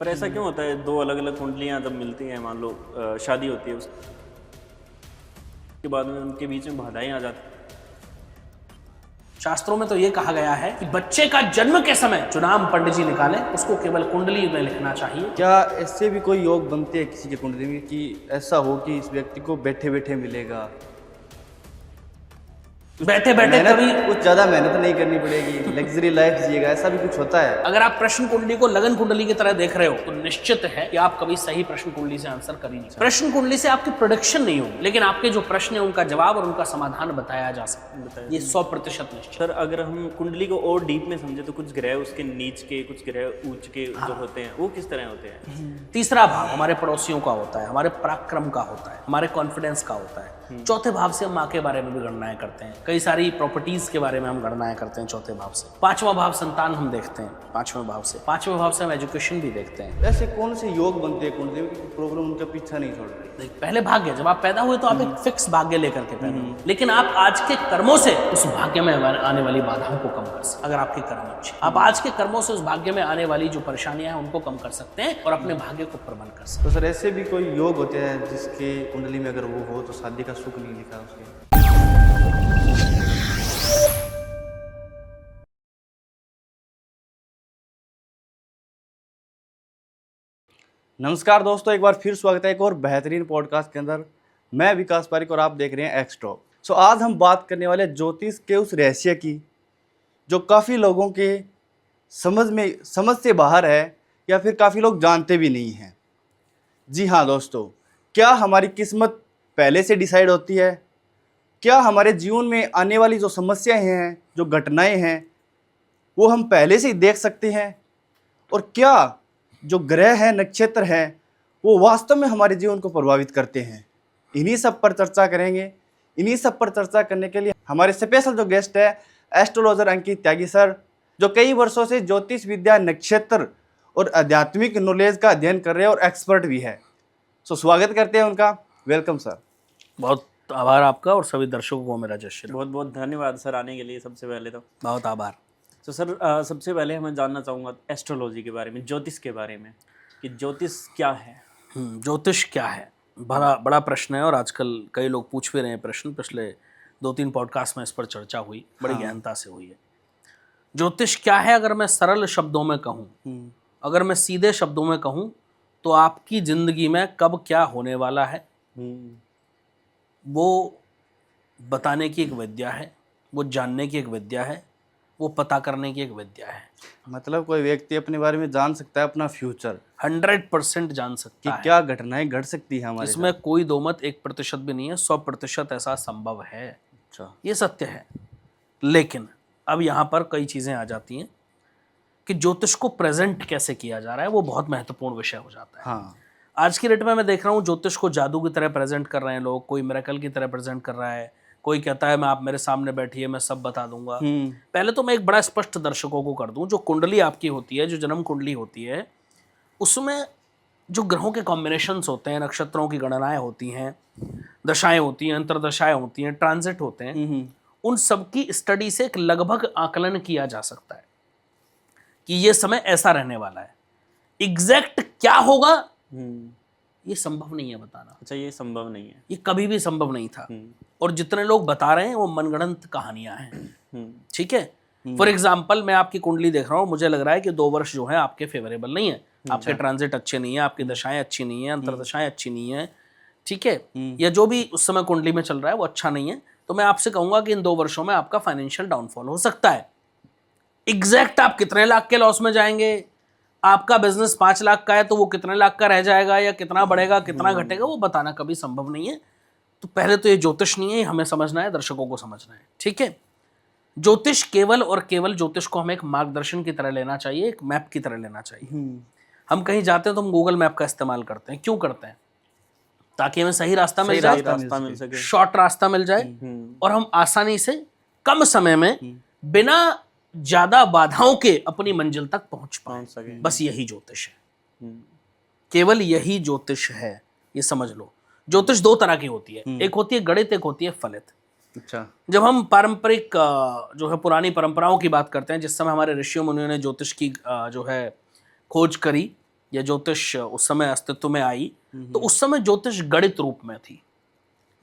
पर ऐसा क्यों होता है, दो अलग अलग कुंडलियां जब मिलती हैं, मान लो शादी होती है, उसके बाद में उनके बीच में बाधाएं आ जाती हैं। शास्त्रों में तो ये कहा गया है कि बच्चे का जन्म के समय जो नाम पंडित जी निकालें उसको केवल कुंडली में लिखना चाहिए। क्या ऐसे भी कोई योग बनते हैं किसी के कुंडली में कि ऐसा हो कि इस व्यक्ति को बैठे बैठे मिलेगा, बैठे बैठे कभी कुछ ज्यादा मेहनत नहीं करनी पड़ेगी, लग्जरी लाइफ जिएगा, ऐसा भी कुछ होता है? अगर आप प्रश्न कुंडली को लगन कुंडली की तरह देख रहे हो तो निश्चित है कि आप कभी सही प्रश्न कुंडली से आंसर कर ही नहीं सकते। प्रश्न कुंडली से आपकी प्रोडक्शन नहीं होगी, लेकिन आपके जो प्रश्न है उनका जवाब और उनका समाधान बताया जा सकता है। ये 100% निश्चित। सर, अगर हम कुंडली को और डीप में समझे तो कुछ ग्रह उसके नीच के, कुछ ग्रह ऊंच के जो होते हैं, वो किस तरह होते हैं? तीसरा भाव हमारे पड़ोसियों का होता है, हमारे पराक्रम का होता है, हमारे कॉन्फिडेंस का होता है। चौथे भाव से हम माँ के बारे में भी गणनाएं करते हैं, कई सारी प्रॉपर्टीज के बारे में हम गणनाएं करते हैं चौथे भाव से। पांचवा भाव संतान हम देखते हैं पांचवें भाव से। पांचवें भाव से हम एजुकेशन भी देखते हैं। ऐसे कौन से योग बनते हैं कुंडली में कि प्रॉब्लम उनका पीछा नहीं छोड़ रही? पहले भाग्य, जब आप पैदा हुए तो आप एक फिक्स भाग्य लेकर के पैदा हुए, लेकिन आप आज के कर्मों से उस भाग्य में आने वाली बाधाओं को कम कर सकते हैं। अगर आपके कर्म अच्छे, आप आज के कर्मों से उस भाग्य में आने वाली जो परेशानियां हैं उनको कम कर सकते हैं और अपने भाग्य को प्रबल कर सकते तो सर ऐसे भी कोई योग होते हैं जिसके कुंडली में अगर वो हो तो शादी का सुख नहीं लिखा उसके? नमस्कार दोस्तों, एक बार फिर स्वागत है एक और बेहतरीन पॉडकास्ट के अंदर। मैं विकास पारिक और आप देख रहे हैं एक्स टॉक। सो आज हम बात करने वाले ज्योतिष के उस रहस्य की जो काफ़ी लोगों के समझ से बाहर है या फिर काफ़ी लोग जानते भी नहीं हैं। जी हाँ दोस्तों, क्या हमारी किस्मत पहले से डिसाइड होती है? क्या हमारे जीवन में आने वाली जो समस्याएं हैं, जो घटनाएं हैं, वो हम पहले से ही देख सकते हैं? और क्या जो ग्रह हैं, नक्षत्र हैं, वो वास्तव में हमारे जीवन को प्रभावित करते हैं? इन्हीं सब पर चर्चा करेंगे। इन्हीं सब पर चर्चा करने के लिए हमारे स्पेशल जो गेस्ट है एस्ट्रोलॉजर अंकित त्यागी सर, जो कई वर्षों से ज्योतिष विद्या, नक्षत्र और आध्यात्मिक नॉलेज का अध्ययन कर रहे हैं और एक्सपर्ट भी है। सो स्वागत करते हैं उनका। Welcome sir. बहुत आभार आपका और सभी दर्शकों को मेरा जय श्री राम। बहुत बहुत धन्यवाद सर आने के लिए। सबसे पहले तो बहुत आभार। तो सर, सबसे पहले मैं जानना चाहूँगा एस्ट्रोलॉजी के बारे में, ज्योतिष के बारे में, कि ज्योतिष क्या है? ज्योतिष क्या है, बड़ा प्रश्न है और आजकल कई लोग पूछ भी रहे हैं प्रश्न। पिछले 2-3 पॉडकास्ट में इस पर चर्चा हुई, बड़ी गहनता से हुई है। ज्योतिष क्या है, अगर मैं सरल शब्दों में कहूँ, अगर मैं सीधे शब्दों में कहूँ तो आपकी जिंदगी में कब क्या होने वाला है वो बताने की एक विद्या है, वो जानने की एक विद्या है, वो पता करने की एक विद्या है। मतलब कोई व्यक्ति अपने बारे में जान सकता है अपना फ्यूचर, 100% जान कि सकता है। क्या घटनाएं घट सकती है हमारे इसमें कोई दो मत 1% भी नहीं है, 100% ऐसा संभव है। अच्छा। ये सत्य है। लेकिन अब यहाँ पर कई चीज़ें आ जाती हैं कि ज्योतिष को प्रेजेंट कैसे किया जा रहा है, वो बहुत महत्वपूर्ण विषय हो जाता है। हाँ। आज की डेट में मैं देख रहा हूँ ज्योतिष को जादू की तरह प्रेजेंट कर रहे हैं लोग, कोई मिरेकल की तरह प्रेजेंट कर रहा है, कोई कहता है मैं आप मेरे सामने बैठिए मैं सब बता दूंगा। पहले तो मैं एक बड़ा स्पष्ट दर्शकों को कर दूं, जो कुंडली आपकी होती है, जो जन्म कुंडली होती है, उसमें जो ग्रहों के कॉम्बिनेशंस होते हैं, नक्षत्रों की गणनाएं होती हैं, दशाएं होती हैं, अंतरदशाएं होती हैं, ट्रांजिट होते हैं, उन सब की स्टडी से एक लगभग आकलन किया जा सकता है कि ये समय ऐसा रहने वाला है। एग्जैक्ट क्या होगा ये संभव नहीं है बताना। अच्छा, ये संभव नहीं है? ये कभी भी संभव नहीं था। और जितने लोग बता रहे हैं वो मनगढ़ंत कहानियां हैं। ठीक है। फॉर एग्जाम्पल, मैं आपकी कुंडली देख रहा हूँ, मुझे लग रहा है कि 2 वर्ष जो है आपके फेवरेबल नहीं है, आपके ट्रांजिट अच्छे नहीं है, आपकी दशाएं अच्छी नहीं है, अंतरदशाएं अच्छी नहीं है, ठीक है, या जो भी उस समय कुंडली में चल रहा है वो अच्छा नहीं है, तो मैं आपसे कहूंगा कि इन 2 वर्षों में आपका फाइनेंशियल डाउनफॉल हो सकता है। एग्जैक्ट आप कितने लाख के लॉस में जाएंगे, आपका बिजनेस 5 लाख का है तो वो कितने लाख का रह जाएगा, या कितना बढ़ेगा कितना घटेगा, वो बताना कभी संभव नहीं है। तो पहले तो ये ज्योतिष नहीं है, हमें समझना है, दर्शकों को समझना है। ठीक है। ज्योतिष केवल और केवल ज्योतिष को हमें एक मार्गदर्शन की तरह लेना चाहिए, एक मैप की तरह लेना चाहिए। हम कहीं जाते हैं तो हम गूगल मैप का इस्तेमाल करते हैं। क्यों करते हैं? ताकि हमें सही रास्ता मिल जाए, रास्ता मिल सके, शॉर्ट रास्ता मिल जाए और हम आसानी से कम समय में बिना ज्यादा बाधाओं के अपनी मंजिल तक पहुंच पाए। बस यही ज्योतिष है, केवल यही ज्योतिष है, ये समझ लो। ज्योतिष 2 तरह की होती है, एक होती है गणित, एक होती है फलित। अच्छा। जब हम पारंपरिक जो है पुरानी परंपराओं की बात करते हैं, जिस समय हमारे ऋषियों मुनियों ने ज्योतिष की जो है खोज करी, या ज्योतिष उस समय अस्तित्व में आई, तो उस समय ज्योतिष गणित रूप में थी।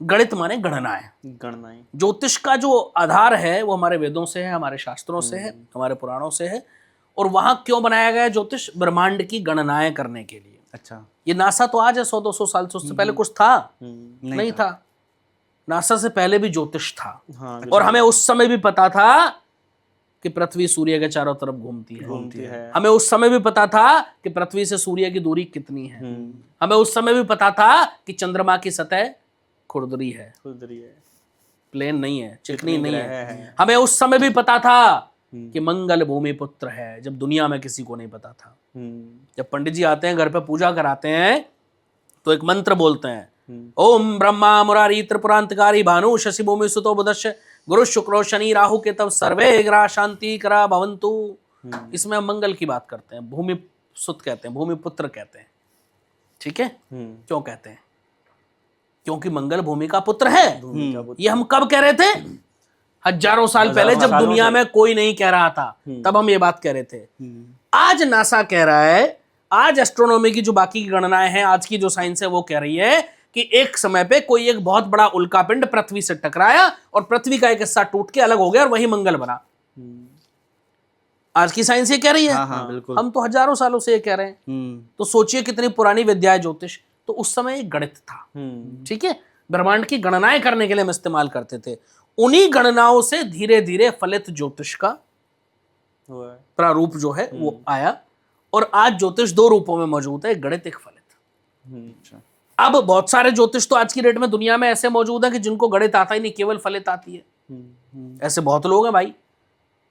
गणित माने गणनाएं। गणनाएं। ज्योतिष का जो आधार है वो हमारे वेदों से है, हमारे शास्त्रों से है, हमारे पुराणों से है। और वहां क्यों बनाया गया ज्योतिष? ब्रह्मांड की गणनाएं करने के लिए। अच्छा। ये नासा तो आज है 100-200 साल से, उससे पहले कुछ था? नहीं था। नासा से पहले भी ज्योतिष था। हाँ, और हमें उस समय भी पता था कि पृथ्वी सूर्य के चारों तरफ घूमती है। हमें उस समय भी पता था कि पृथ्वी से सूर्य की दूरी कितनी है। हमें उस समय भी पता था कि चंद्रमा की सतह खुरदरी है, प्लेन नहीं है, चिकनी नहीं है। हमें उस समय भी पता था कि मंगल भूमि पुत्र है, जब दुनिया में किसी को नहीं पता था। जब पंडित जी आते हैं घर पे पूजा कराते हैं तो एक मंत्र बोलते हैं, ओम ब्रह्मा मुरारी त्रिपुरांतकारी भानु शशि भूमि सुतो बुधस्य गुरु शुक्रो शनि राहु के तब सर्वे ग्रह शांति करा भवंतु। इसमें हम मंगल की बात करते हैं, भूमि सुत कहते हैं, भूमि पुत्र कहते हैं। ठीक है? क्यों कहते हैं? क्योंकि मंगल भूमि का पुत्र है। ये हम कब कह रहे थे? हजारों साल पहले, जब दुनिया में कोई नहीं कह रहा था, तब हम ये बात कह रहे थे। आज नासा कह रहा है, आज एस्ट्रोनॉमी की जो बाकी की गणनाएं हैं, आज की जो साइंस है वो कह रही है कि एक समय पे कोई एक बहुत बड़ा उल्कापिंड पृथ्वी से टकराया और पृथ्वी का एक हिस्सा टूट के अलग हो गया और वही मंगल बना। आज की साइंस ये कह रही है। हाँ, बिल्कुल। हम तो हजारों सालों से ये कह रहे हैं। तो सोचिए कितनी पुरानी विद्या है ज्योतिष। तो उस समय एक गणित था। ठीक है? ब्रह्मांड की गणनाएं करने के लिए हम इस्तेमाल करते थे। उन्हीं गणनाओं से धीरे धीरे फलित ज्योतिष का प्रारूप जो है वो आया। और आज ज्योतिष दो रूपों में मौजूद है, गणित, एक फलित। अब बहुत सारे ज्योतिष तो आज की डेट में दुनिया में ऐसे मौजूद है कि जिनको गणित आता ही नहीं, केवल फलित आती है। ऐसे बहुत लोग हैं भाई।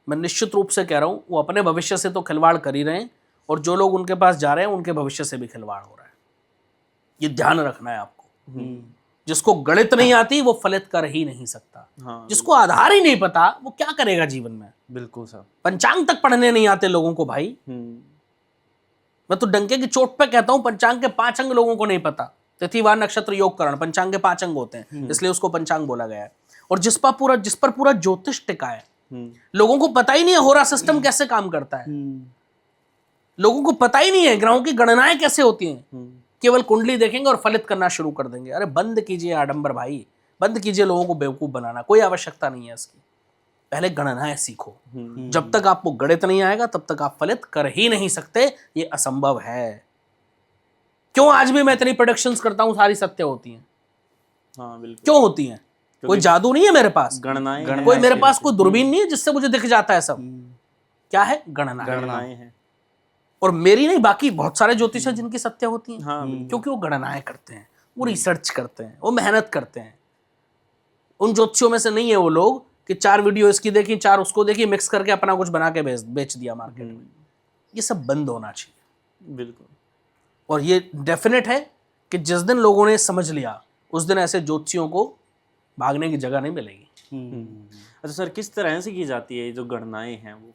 मैं निश्चित रूप से कह रहा हूं, वो अपने भविष्य से तो खिलवाड़ कर ही रहे हैं, और जो लोग उनके पास जा रहे हैं उनके भविष्य से भी खिलवाड़ हो रहा है। ये ध्यान रखना है आपको। जिसको गणित नहीं आती वो फलित कर ही नहीं सकता। जिसको आधार ही नहीं पता वो क्या करेगा जीवन में? बिल्कुल सर। पंचांग तक पढ़ने नहीं आते लोगों को भाई। मैं तो डंके की चोट पे कहता हूं, पंचांग के 5 अंग लोगों को नहीं पता। तिथिवार नक्षत्र योग करण, पंचांग के 5 अंग होते हैं, इसलिए उसको पंचांग बोला गया है। और जिस पर पूरा ज्योतिष टिका है, लोगों को पता ही नहीं है होरा सिस्टम कैसे काम करता है। लोगों को पता ही नहीं है ग्रहों की गणनाएं कैसे होती हैं। केवल कुंडली देखेंगे और फलित करना शुरू कर देंगे। अरे बंद कीजिए आडंबर भाई, बंद कीजिए लोगों को बेवकूफ बनाना, कोई आवश्यकता नहीं है इसकी। पहले गणनाएं सीखो। जब तक आपको गणित नहीं आएगा तब तक आप फलित कर ही नहीं सकते, ये असंभव है। क्यों आज भी मैं इतनी प्रोडक्शंस करता हूं, सारी सत्य होती हैं? हाँ, बिल्कुल। क्यों होती हैं? कोई जादू नहीं है मेरे पास, गणनाएं, कोई मेरे पास कोई दूरबीन नहीं है जिससे मुझे दिख जाता है सब। क्या है? गणनाएं हैं। और मेरी नहीं, बाकी बहुत सारे ज्योतिष हैं जिनकी सत्य होती हैं। हाँ, क्योंकि वो गणनाएं करते हैं, वो रिसर्च करते हैं, वो मेहनत करते हैं। उन ज्योतिषियों में से नहीं है वो लोग कि 4 वीडियो इसकी देखी, 4 उसको देखी, मिक्स करके अपना कुछ बना के बेच दिया मार्केट में। ये सब बंद होना चाहिए। बिल्कुल। और ये डेफिनेट है कि जिस दिन लोगों ने समझ लिया उस दिन ऐसे ज्योतिषियों को भागने की जगह नहीं मिलेगी। अच्छा सर, किस तरह से की जाती है ये जो गणनाएं हैं? वो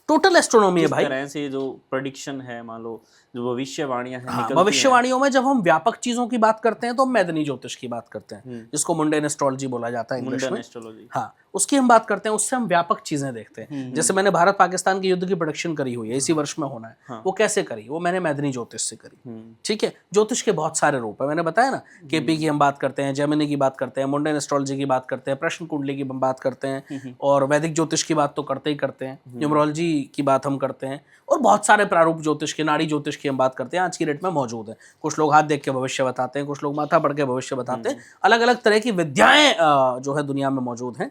टोटल एस्ट्रोनॉमी है भाई। किस तरह से जो प्रेडिक्शन है, मान लो जो भविष्यवाणियां हैं, निकलती भविष्यवाणियों में जब हम व्यापक चीजों की बात करते हैं तो हम मैदनी ज्योतिष की बात करते हैं, जिसको मुंडेन एस्ट्रोलॉजी बोला जाता है इंग्लिश में। एस्ट्रोलॉजी। हाँ, उसकी हम बात करते हैं, उससे हम व्यापक चीजें देखते हैं। जैसे मैंने भारत पाकिस्तान के युद्ध की प्रोडक्शन करी हुई है, इसी वर्ष में होना है। वो कैसे करी? वो मैंने मैदनी ज्योतिष से करी। ठीक है? ज्योतिष के बहुत सारे रूप है, मैंने बताया ना। केपी की हम बात करते हैं, जेमिनी की बात करते हैं, मुंडेन एस्ट्रोलॉजी की बात करते हैं, प्रश्न कुंडली की हम बात करते हैं, और वैदिक ज्योतिष की बात तो करते ही करते हैं, न्यूमरोलॉजी की बात हम करते हैं, और बहुत सारे प्रारूप ज्योतिष के, नाड़ी ज्योतिष की हम बात करते हैं, आज की डेट में मौजूद है। कुछ लोग हाथ देख के भविष्य बताते हैं, कुछ लोग माथा पढ़ के भविष्य बताते हैं। अलग अलग तरह की विद्याएं जो है दुनिया में मौजूद हैं।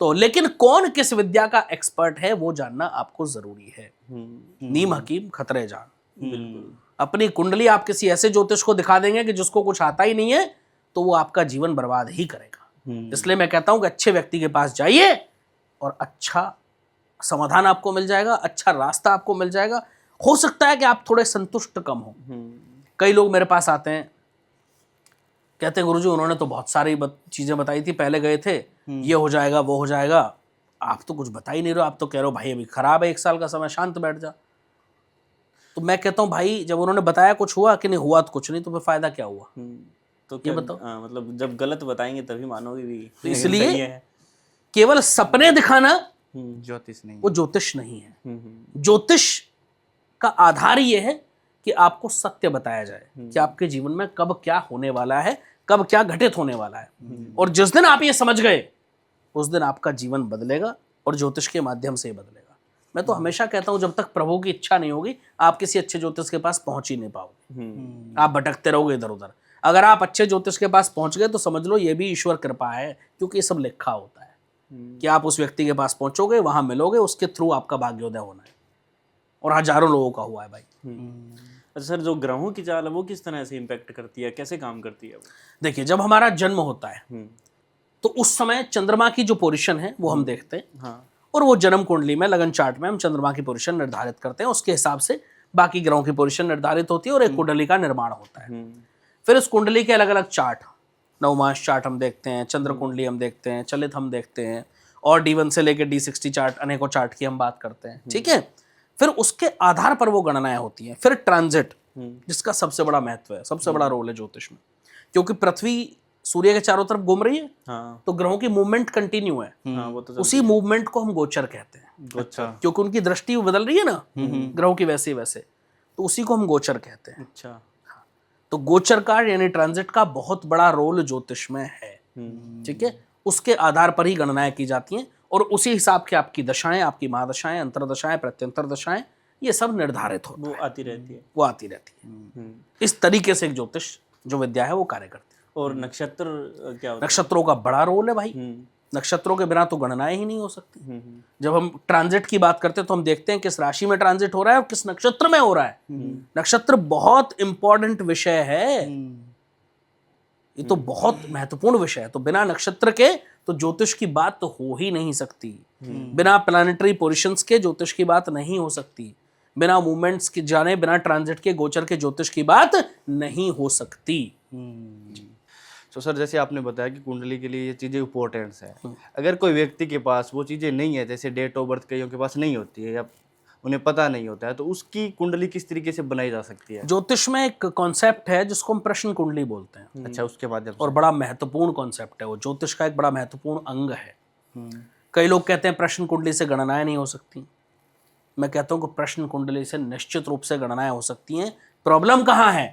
तो लेकिन कौन किस विद्या का एक्सपर्ट है वो जानना आपको जरूरी है। नीम हकीम खतरे जान। अपनी कुंडली आप किसी ऐसे ज्योतिष को दिखा देंगे कि जिसको कुछ आता ही नहीं है, तो वो आपका जीवन बर्बाद ही करेगा। इसलिए मैं कहता हूं कि अच्छे व्यक्ति के पास जाइए और अच्छा समाधान आपको मिल जाएगा, अच्छा रास्ता आपको मिल जाएगा। हो सकता है कि आप थोड़े संतुष्ट कम हो। कई लोग मेरे पास आते हैं, कहते हैं गुरुजी उन्होंने तो बहुत सारी चीजें बताई थी, पहले गए थे, ये हो जाएगा वो हो जाएगा, आप तो कुछ बता ही नहीं रहे हो, आप तो कह रहे हो भाई अभी खराब है, 1 साल का समय, शांत बैठ जा। तो मैं कहता हूँ भाई जब उन्होंने बताया कुछ हुआ कि नहीं हुआ? तो कुछ नहीं, तो फिर फायदा क्या हुआ? तो क्या बताओ? मतलब जब गलत बताएंगे तभी मानोगे भी। तो इसलिए केवल सपने दिखाना ज्योतिष नहीं, वो ज्योतिष नहीं है। ज्योतिष का आधार ये है कि आपको सत्य बताया जाए कि आपके जीवन में कब क्या होने वाला है, कब क्या घटित होने वाला है। और जिस दिन आप ये समझ गए उस दिन आपका जीवन बदलेगा और ज्योतिष के माध्यम से ही बदलेगा। मैं तो हमेशा कहता हूं जब तक प्रभु की इच्छा नहीं होगी आप किसी अच्छे ज्योतिष के पास पहुंच ही नहीं पाओगे। आप भटकते रहोगे इधर उधर। अगर आप अच्छे ज्योतिष के पास पहुंच गए तो समझ लो ये भी ईश्वर कृपा है, क्योंकि ये सब लिखा होता है कि आप उस व्यक्ति के पास पहुंचोगे, वहां मिलोगे, उसके थ्रू आपका भाग्योदय होना है। और हजारों लोगों का हुआ है भाई। अच्छा सर, जो ग्रहों की चाल है वो किस तरह से इम्पैक्ट करती है, कैसे काम करती है वो? देखिए, जब हमारा जन्म होता है तो उस समय चंद्रमा की जो पोजीशन है वो हम देखते हैं। हाँ। और वो जन्म कुंडली में, लगन चार्ट में हम चंद्रमा की पोजीशन निर्धारित करते हैं। उसके हिसाब से बाकी ग्रहों की पोजीशन निर्धारित होती है और एक कुंडली का निर्माण होता है। फिर उस कुंडली के अलग अलग चार्ट, नवमास चार्ट हम देखते हैं, चंद्र कुंडली हम देखते हैं, चलित हम देखते हैं, और D1 से लेकर D60 चार्ट, अनेकों चार्ट की हम बात करते हैं। ठीक है। फिर उसके आधार पर वो गणनाएं होती हैं। फिर ट्रांजिट, जिसका सबसे बड़ा महत्व है, सबसे बड़ा रोल है ज्योतिष में, क्योंकि पृथ्वी सूर्य के चारों तरफ घूम रही है। हाँ। तो ग्रहों की मूवमेंट कंटिन्यू है। हाँ, वो तो उसी मूवमेंट को हम गोचर कहते हैं। अच्छा। क्योंकि उनकी दृष्टि बदल रही है ना ग्रहों की, वैसे वैसे, तो उसी को हम गोचर कहते हैं। अच्छा। तो गोचर का यानी ट्रांजिट का बहुत बड़ा रोल ज्योतिष में है। ठीक है। उसके आधार पर ही गणनाएं की जाती हैं और उसी हिसाब के आपकी दशाएं, आपकी महादशाएं, अंतरदशाएं, प्रत्यंतर दशाएं, ये सब निर्धारित होता वो है। आती रहती है। वो आती रहती है। इस तरीके से एक ज्योतिष जो विद्या है वो कार्य करती है। और नक्षत्र क्या होता नक्षत्रों का बड़ा रोल है भाई। नक्षत्रों के बिना तो गणनाएं ही नहीं हो सकती। जब हम ट्रांजिट की बात करते हैं तो हम देखते हैं किस राशि में ट्रांजिट हो रहा है और किस नक्षत्र में हो रहा है। नक्षत्र बहुत इंपॉर्टेंट विषय है। ये तो बहुत महत्वपूर्ण विषय है। तो बिना नक्षत्र के तो ज्योतिष की बात तो हो ही नहीं सकती। बिना प्लानिटरी पोजीशंस के ज्योतिष की बात नहीं हो सकती। बिना मूवमेंट्स के जाने, बिना ट्रांजिट के गोचर के ज्योतिष की बात नहीं हो सकती। तो सर, जैसे आपने बताया कि कुंडली के लिए ये चीज़ें इंपॉर्टेंट है। अगर कोई व्यक्ति के पास वो चीज़ें नहीं है, जैसे डेट ऑफ बर्थ कईयों के पास नहीं होती है या उन्हें पता नहीं होता है, तो उसकी कुंडली किस तरीके से बनाई जा सकती है? ज्योतिष में एक कॉन्सेप्ट है जिसको हम प्रश्न कुंडली बोलते हैं। अच्छा, उसके माध्यम से। और बड़ा महत्वपूर्ण कॉन्सेप्ट है वो, ज्योतिष का एक बड़ा महत्वपूर्ण अंग है। कई लोग कहते हैं प्रश्न कुंडली से गणनाएं नहीं हो सकती। मैं कहता हूं कि प्रश्न कुंडली से निश्चित रूप से गणनाएं हो सकती हैं। प्रॉब्लम कहाँ है?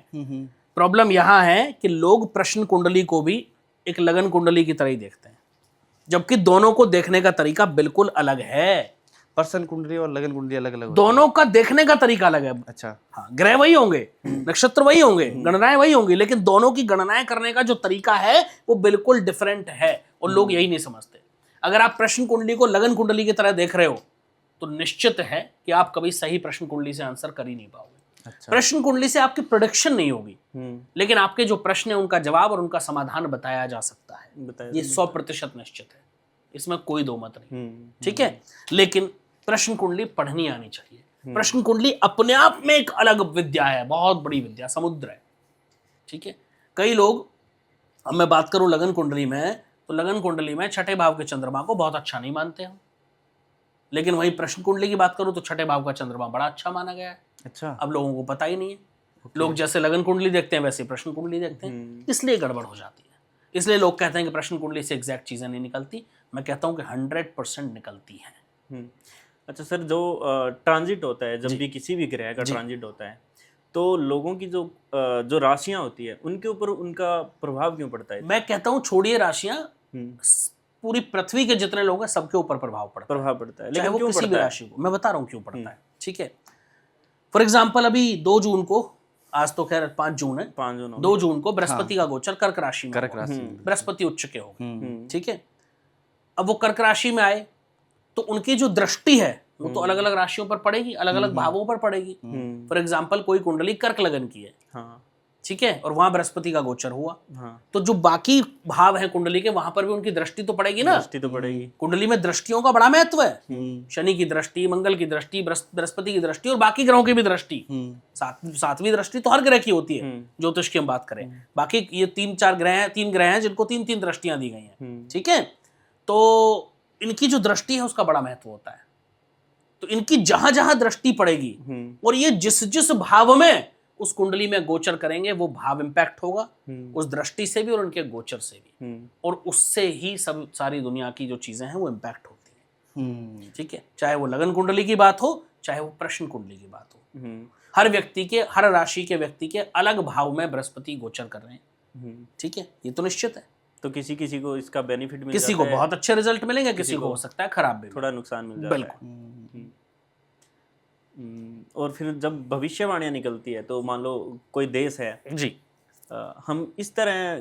प्रॉब्लम यहां है कि लोग प्रश्न कुंडली को भी एक लगन कुंडली की तरह ही देखते हैं, जबकि दोनों को देखने का तरीका बिल्कुल अलग है। पर्सन कुंडली और लगन कुंडली अलग अलग दोनों का देखने का तरीका अलग है। अच्छा। हाँ, ग्रह वही होंगे, नक्षत्र वही होंगे, गणनाएं वही होंगी, लेकिन दोनों की गणनाएं करने का जो तरीका है वो बिल्कुल डिफरेंट है और लोग यही नहीं समझते। अगर आप प्रश्न कुंडली को लगन कुंडली की तरह देख रहे हो तो निश्चित है कि आप कभी सही प्रश्न कुंडली से आंसर कर ही नहीं पाओगे। अच्छा। प्रश्न कुंडली से आपकी प्रोडिक्शन नहीं होगी, लेकिन आपके जो प्रश्न है उनका जवाब और उनका समाधान बताया जा सकता है। ये 100% निश्चित है, इसमें कोई दो मत नहीं। ठीक है। लेकिन प्रश्न कुंडली पढ़नी आनी चाहिए। प्रश्न कुंडली अपने आप में एक अलग विद्या है, बहुत बड़ी विद्या, समुद्र है। ठीक है। कई लोग, अब मैं बात करूं लगन कुंडली में, तो लगन कुंडली में छठे भाव के चंद्रमा को बहुत अच्छा नहीं मानते हम, लेकिन वही प्रश्न कुंडली की बात करूं तो छठे भाव का चंद्रमा बड़ा अच्छा माना गया है। अच्छा। अब लोगों को पता ही नहीं है। लोग जैसे लगन कुंडली देखते हैं वैसे प्रश्न कुंडली देखते हैं, इसलिए गड़बड़ हो जाती है। इसलिए लोग कहते हैं कि प्रश्न कुंडली से एग्जैक्ट चीजें नहीं निकलती। मैं कहता हूं कि 100% निकलती हैं। अच्छा सर, जो ट्रांजिट होता है, जब भी किसी भी ग्रह का ट्रांजिट होता है, तो लोगों की जो राशियां होती है उनके ऊपर उनका प्रभाव क्यों पड़ता है? मैं कहता हूं छोड़िए राशियां, पूरी पृथ्वी के जितने लोग हैं सबके ऊपर प्रभाव पड़ता है। लेकिन वो क्यों किसी भी पड़ता है? राशि को, मैं बता रहा हूं क्यों पड़ता है। ठीक है। फॉर एग्जाम्पल अभी 2 जून को, आज तो खैर 5 जून है, 5 जून 2 जून को बृहस्पति का गोचर कर्क राशि में, कर्क राशि में बृहस्पति उच्च के हो गए। ठीक है। अब वो कर्क राशि में आए तो उनकी जो दृष्टि है वो तो अलग अलग राशियों पर पड़ेगी, अलग अलग भावों पर पड़ेगी। फॉर एग्जाम्पल कोई कुंडली कर्क लगन की है, हाँ, ठीक है, और वहां बृहस्पति का गोचर हुआ, हाँ, तो जो बाकी भाव है कुंडली के वहां पर भी उनकी दृष्टि तो पड़ेगी ना। दृष्टि तो पड़ेगी। कुंडली में दृष्टियों का बड़ा महत्व है। शनि की दृष्टि, मंगल की दृष्टि, बृहस्पति की दृष्टि और बाकी ग्रहों की भी दृष्टि। सातवीं दृष्टि तो हर ग्रह की होती है ज्योतिष की हम बात करें। बाकी ये 3-4 ग्रह हैं, 3 ग्रह हैं जिनको 3-3 दृष्टियां दी गई हैं। ठीक है। तो इनकी जो दृष्टि है उसका बड़ा महत्व होता है। तो इनकी जहां जहां दृष्टि पड़ेगी और ये जिस जिस भाव में उस कुंडली में गोचर करेंगे वो भाव इंपैक्ट होगा उस दृष्टि से भी और उनके गोचर से भी, और उससे ही सब सारी दुनिया की जो चीजें हैं वो इंपैक्ट होती हैं। ठीक है। चाहे वो लगन कुंडली की बात हो, चाहे वो प्रश्न कुंडली की बात हो। हर व्यक्ति के, हर राशि के व्यक्ति के अलग भाव में बृहस्पति गोचर कर रहे हैं, ठीक है, ये तो निश्चित है। तो किसी किसी को इसका बेनिफिट मिल किसी जाता को है, बहुत अच्छे रिजल्ट मिलेंगे, किसी को हो सकता है खराब भी थोड़ा नुकसान मिल जाता है। बिल्कुल। और फिर जब भविष्यवाणियां निकलती है तो मान लो कोई देश है जी, हम इस तरह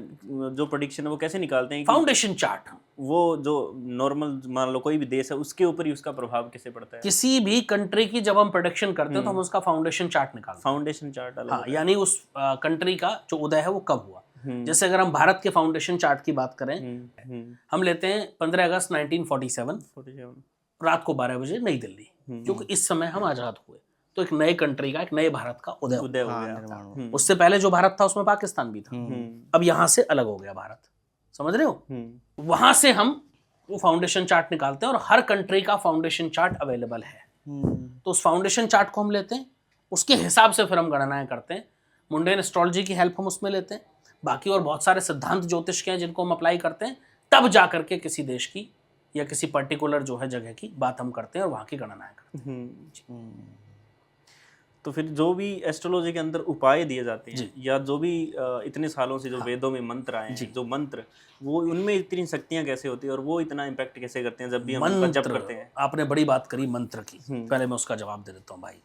जो प्रेडिक्शन है वो कैसे निकालते हैं कि फाउंडेशन चार्ट, वो जो नॉर्मल मान लो कोई भी देश है उसके ऊपर ही उसका प्रभाव कैसे पड़ता है? किसी भी कंट्री की जब हम प्रोडिक्शन करते हैं तो हम उसका फाउंडेशन चार्ट निकालते हैं। फाउंडेशन चार्ट अलग हाँ, यानी उस कंट्री का जो उदय है वो कब हुआ। जैसे अगर हम भारत के फाउंडेशन चार्ट की बात करें, हम लेते हैं 15 अगस्त 1947, 47 रात को 12 बजे नई दिल्ली, क्योंकि इस समय हम आजाद हुए, तो एक नए कंट्री का, एक नए भारत का उदय हुआ। उदय हो गया। उससे पहले जो भारत था उसमें पाकिस्तान भी था, अब यहाँ से अलग हो गया भारत, समझ रहे हो। वहां से हम वो फाउंडेशन चार्ट निकालते हैं और हर कंट्री का फाउंडेशन चार्ट अवेलेबल है। तो उस फाउंडेशन चार्ट को हम लेते हैं, उसके हिसाब से फिर हम गणनाएं करते हैं। मुंडेन एस्ट्रोलॉजी की हेल्प हम उसमें लेते हैं, बाकी और बहुत सारे सिद्धांत ज्योतिष के हैं जिनको हम अप्लाई करते हैं, तब जा करके किसी देश की या किसी पर्टिकुलर जो है जगह की बात हम करते हैं और वहाँ की गणनाएं करते हैं। तो फिर जो भी एस्ट्रोलॉजी के अंदर उपाय दिए जाते हैं या जो भी इतने सालों से जो वेदों में मंत्र आए हैं, जो मंत्र, वो उनमें इतनी शक्तियां कैसे होती है और वो इतना इम्पैक्ट कैसे करते हैं जब भी हम उनका जप करते हैं? आपने बड़ी बात करी मंत्र की, पहले मैं उसका जवाब दे देता हूँ भाई।